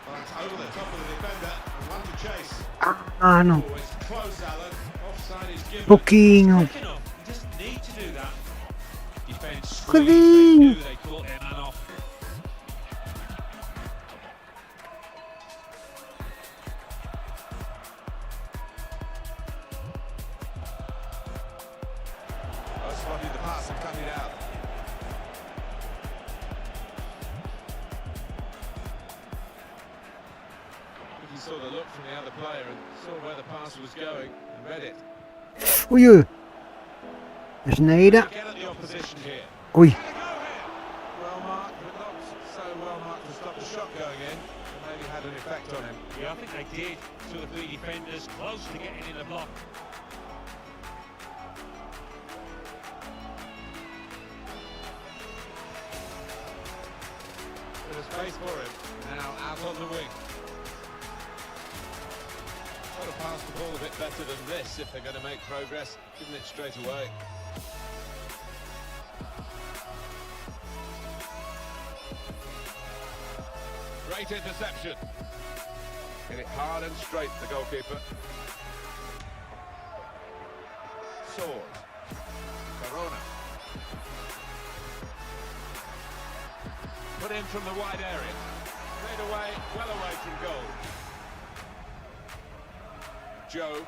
Well, it's over the top of the defender and one to chase. Ah, não. Oh, it's close, Alan. Offside is given. Pouquinho. Quick enough. You just need to do that. Defence squeeze. Bocadinho. They knew they caught their man off. Oh, spotted the pass and cut it out. He saw the look from the other player and saw where the pass was going and read it. Ui, ui. Asneira. Again at the opposition here. Ui. Well marked, but not so well marked to stop the shot going in. And maybe had an effect on him. Yeah, I think they did. 2 or 3 defenders close to getting in the block. Bit of space for him. Now out on the wing. Got to pass the ball a bit better than this if they're going to make progress. Giving it straight away. Great interception. Hit it hard and straight, the goalkeeper. Sword. Corona. Put in from the wide area. Straight away, well away from goal. Joe.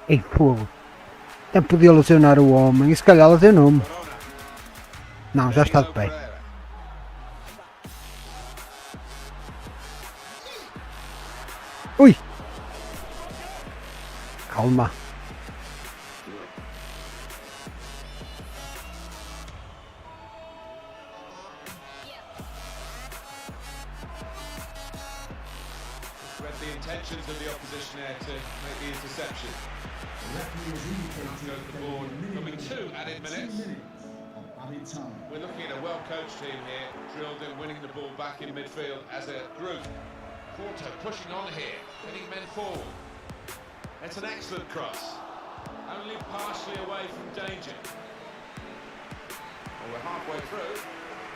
Ei, fogo. Até podia lesionar o homem. E se calhar lesionou-me. Corona. Não, já está de pé. Pereira. Ui. Calma. Read the intentions of the opposition there to make the interception. Referee has indicated Goes the there board. will be a Coming minimum 2 added of 2 minutes. of added time. We're looking at a well-coached team here, drilled in winning the ball back in midfield as a group. Porto pushing on here, getting men forward. It's an excellent cross, only partially away from danger. Well, we're halfway through,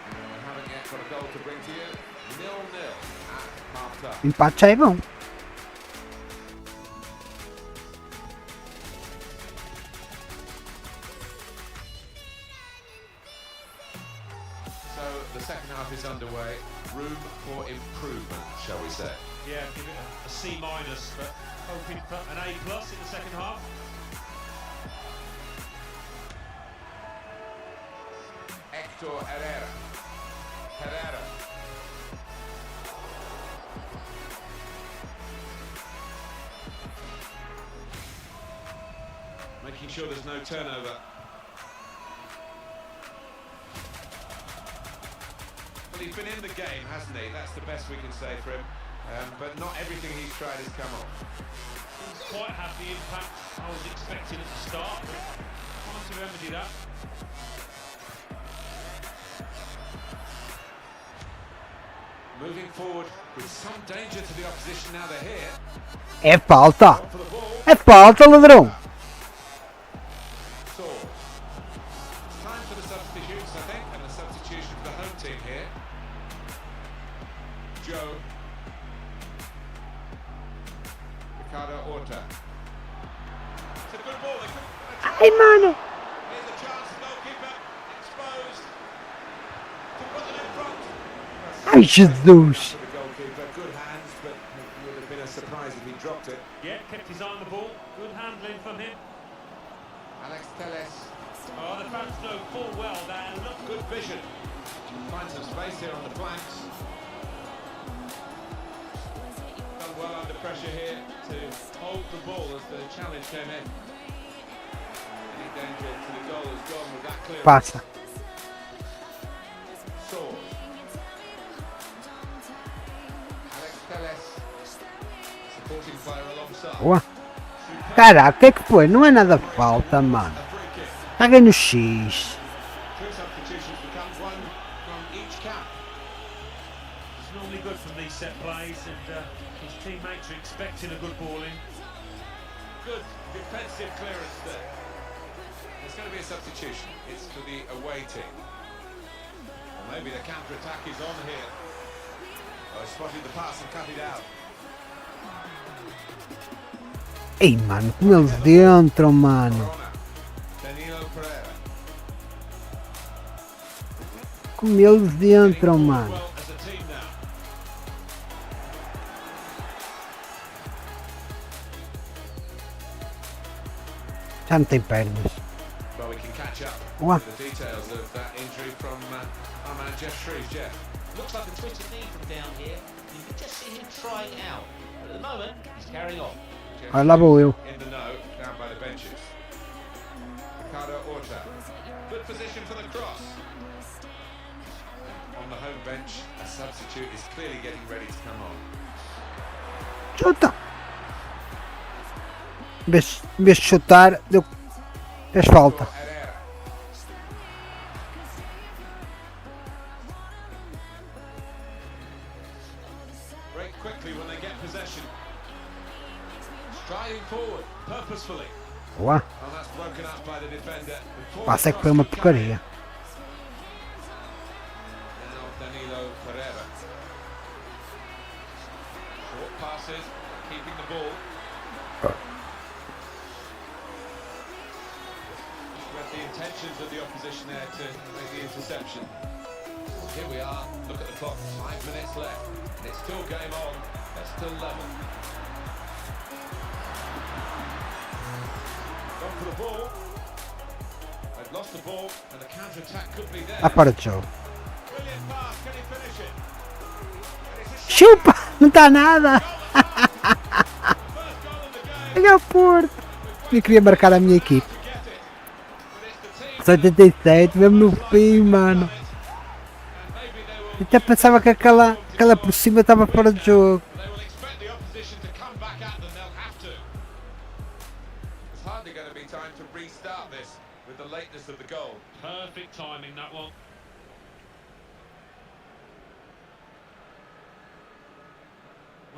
and we haven't yet got a goal to bring to you. 0-0 at half-time. Empate já é bom. So the second half is underway. Room for improvement, shall we say? Yeah, give it a C minus, but hoping for an A plus in the second half. Hector Herrera. Herrera. Making sure there's no turnover. Well, he's been in the game, hasn't he? That's the best we can say for him. but not everything he's tried has come off. Didn't quite have the impact I was expecting at the start, but trying to remedy that. Moving forward with some danger to the opposition now they're here. É falta! For the ball. É falta, ladrão! Saw. Time for the substitutes, I think, and a substitution for the home team here. Joe. Ricardo Horta. It's a good ball. They couldn't. Ai, mano! Here's a chance. Goalkeeper exposed to put them in front. Ai, Jesus! For the goalkeeper, good hands, but it would have been a surprise if he dropped it. Yeah, kept his eye on the ball. Good handling from him. Alex Telles. Oh, the fans know full well that look Good vision. Find some space here on the flanks. Done well under pressure here to hold the ball as the challenge came in. Any danger to the goal has gone with that clearance. Passa. Saw. Alex Telles. Supporting player alongside. Boa. Caraca, o que é que foi? Não é nada falta, mano. A free kick. Caguei no X. Two substitutions become one from each camp. It's normally good from these set plays, and his teammates are expecting a good ball in. Good defensive clearance there. There's going to be a substitution. It's for the away team. Or maybe the counter-attack is on here. Oh, spotted the pass and cut it out. Ei, mano, como eles entram, mano. Corona. Danilo Pereira. Como eles entram, Getting mano. well as a team now. Já não tem pernas. Well, we can catch up Wow. with the details of that injury from our man Jeff Shreves. Jeff. Looks like a twisted knee from down here. You can just see him trying out. But at the moment, he's carrying on. Jeff Olha lá vou eu. in the know, down by the benches. Ricardo Horta. Good position for the cross. On the home bench, a substitute is clearly getting ready to come on. Chuta! Em vez de chutar, deu. Fez falta. Herrera. Break quickly when they get possession. Striding forward, purposefully. Boa. And that's broken up by the defender. Before Passa é the que foi uma cross could come in. porcaria. Now Danilo Pereira. Short passes, keeping the ball. Read the intentions of the opposition there to make the interception. Here we are, look at the clock, 5 minutes left. And it's still game on, they're still level. Gone for the ball. They've lost the ball, and the counter-attack could be there. Está fora de jogo. Brilliant pass, can he finish it? And it's a Chupa! Não está nada! first goal of the game. Olha o Porto! Eu queria marcar a minha equipe. To get it. But it's the team 87, mesmo no fim, mano. and maybe they will, Eu até pensava que aquela por cima estava fora de jogo. they will expect the opposition to come back at them, they'll have to. It's hardly going to be time to restart this with the lateness of the goal. Perfect timing, that one.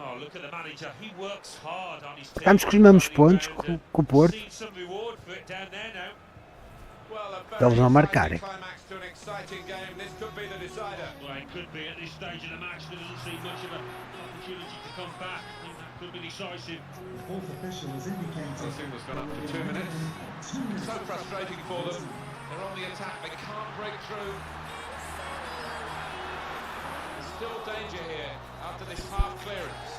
Oh, look at the manager. He works hard on his team. Ficamos com os mesmos pontos com o Porto. Seen some reward for it down there now. Well, a Eles very não exciting marcarem. climax to an exciting game. This could be the decider. Well, it could be at this stage of the match. There doesn't seem much of an opportunity to come back. I think that could be decisive. The fourth official has indicated. The signal's gone up for 2 minutes. So frustrating for them. They're on the attack. They can't break through. There's still danger here after this half clearance.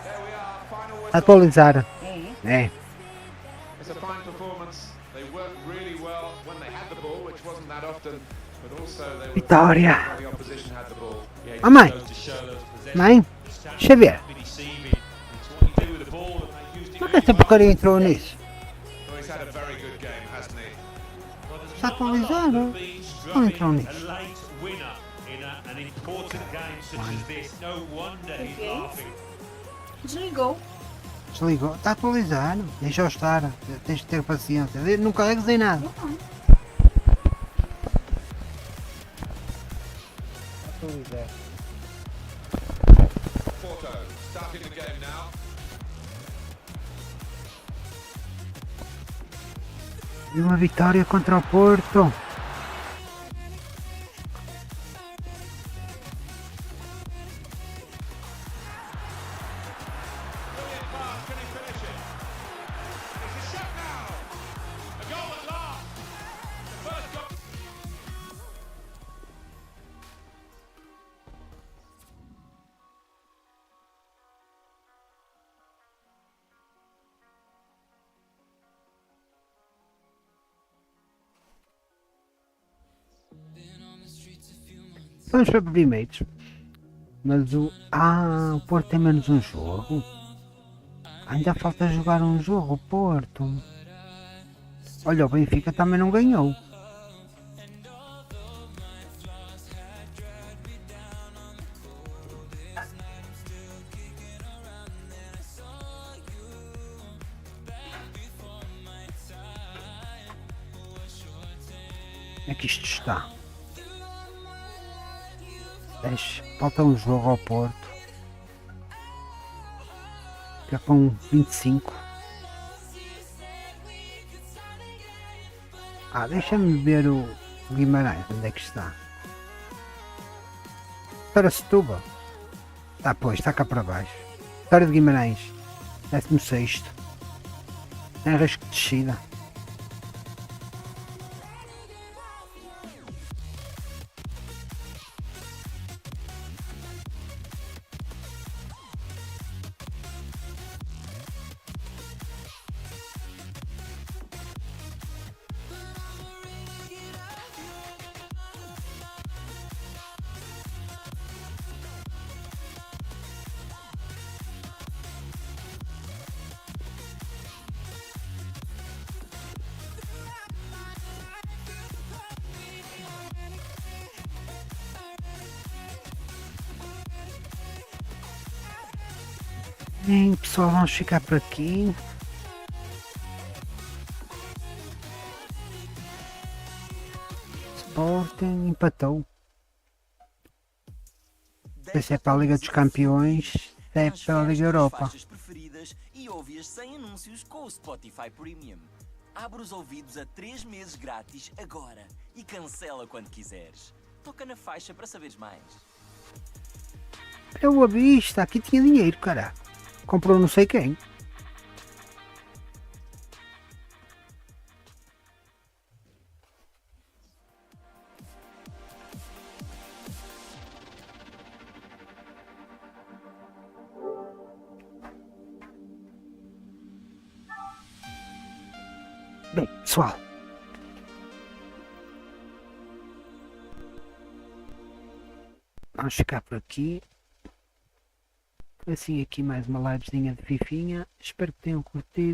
There we are. Final whistle. Atualizar. É. It's a fine performance. They worked really well when they had the ball, which wasn't that often, but also they were Vitória. when the opposition had the ball. Yeah, it Ah, mãe. goes to show those possessions. Mãe, deixa eu ver. Be deceiving. It's what you do with the ball, and they used it Por que really essa well. porcaria entrou nisso? Well, he's had a very good game, hasn't he? Well, there's Está not a lot atualizado. that means Não entrou dropping nisso. a late winner in an an important game such as this. No wonder he's laughing. Desligou. Desligou. Está atualizado. Deixa-o estar. Tens de ter paciência. Não carregues em nada. Atualizar. Porto starting the game now. E uma vitória contra o Porto. Brilliant pass, can he finish it? It's a shot now. A goal at last. The first goal. Vamos para primeiros. Mas o Porto tem menos um jogo. Ainda falta jogar um jogo, o Porto. Olha, o Benfica também não ganhou. Como é que isto está? 10. Falta um jogo ao Porto. Fica com 25. Deixa-me ver o Guimarães. Onde é que está? Para Setúbal. Pois, está cá para baixo. Vitória de Guimarães. 16º. Tem risco de descida. Bem, pessoal, vamos ficar por aqui. Sporting empatou. Se é para a Liga dos Campeões, se é para a Liga Europa. Preferidas e ouve-as sem anúncios com o Spotify Premium. Abre os ouvidos a 3 meses grátis agora e cancela quando quiseres. Toca na faixa para saberes mais. Eu a vista, aqui tinha dinheiro, cara. Comprou não sei quem. Bem, pessoal. Vamos ficar por aqui. Assim aqui mais uma livezinha de fifinha. Espero que tenham curtido.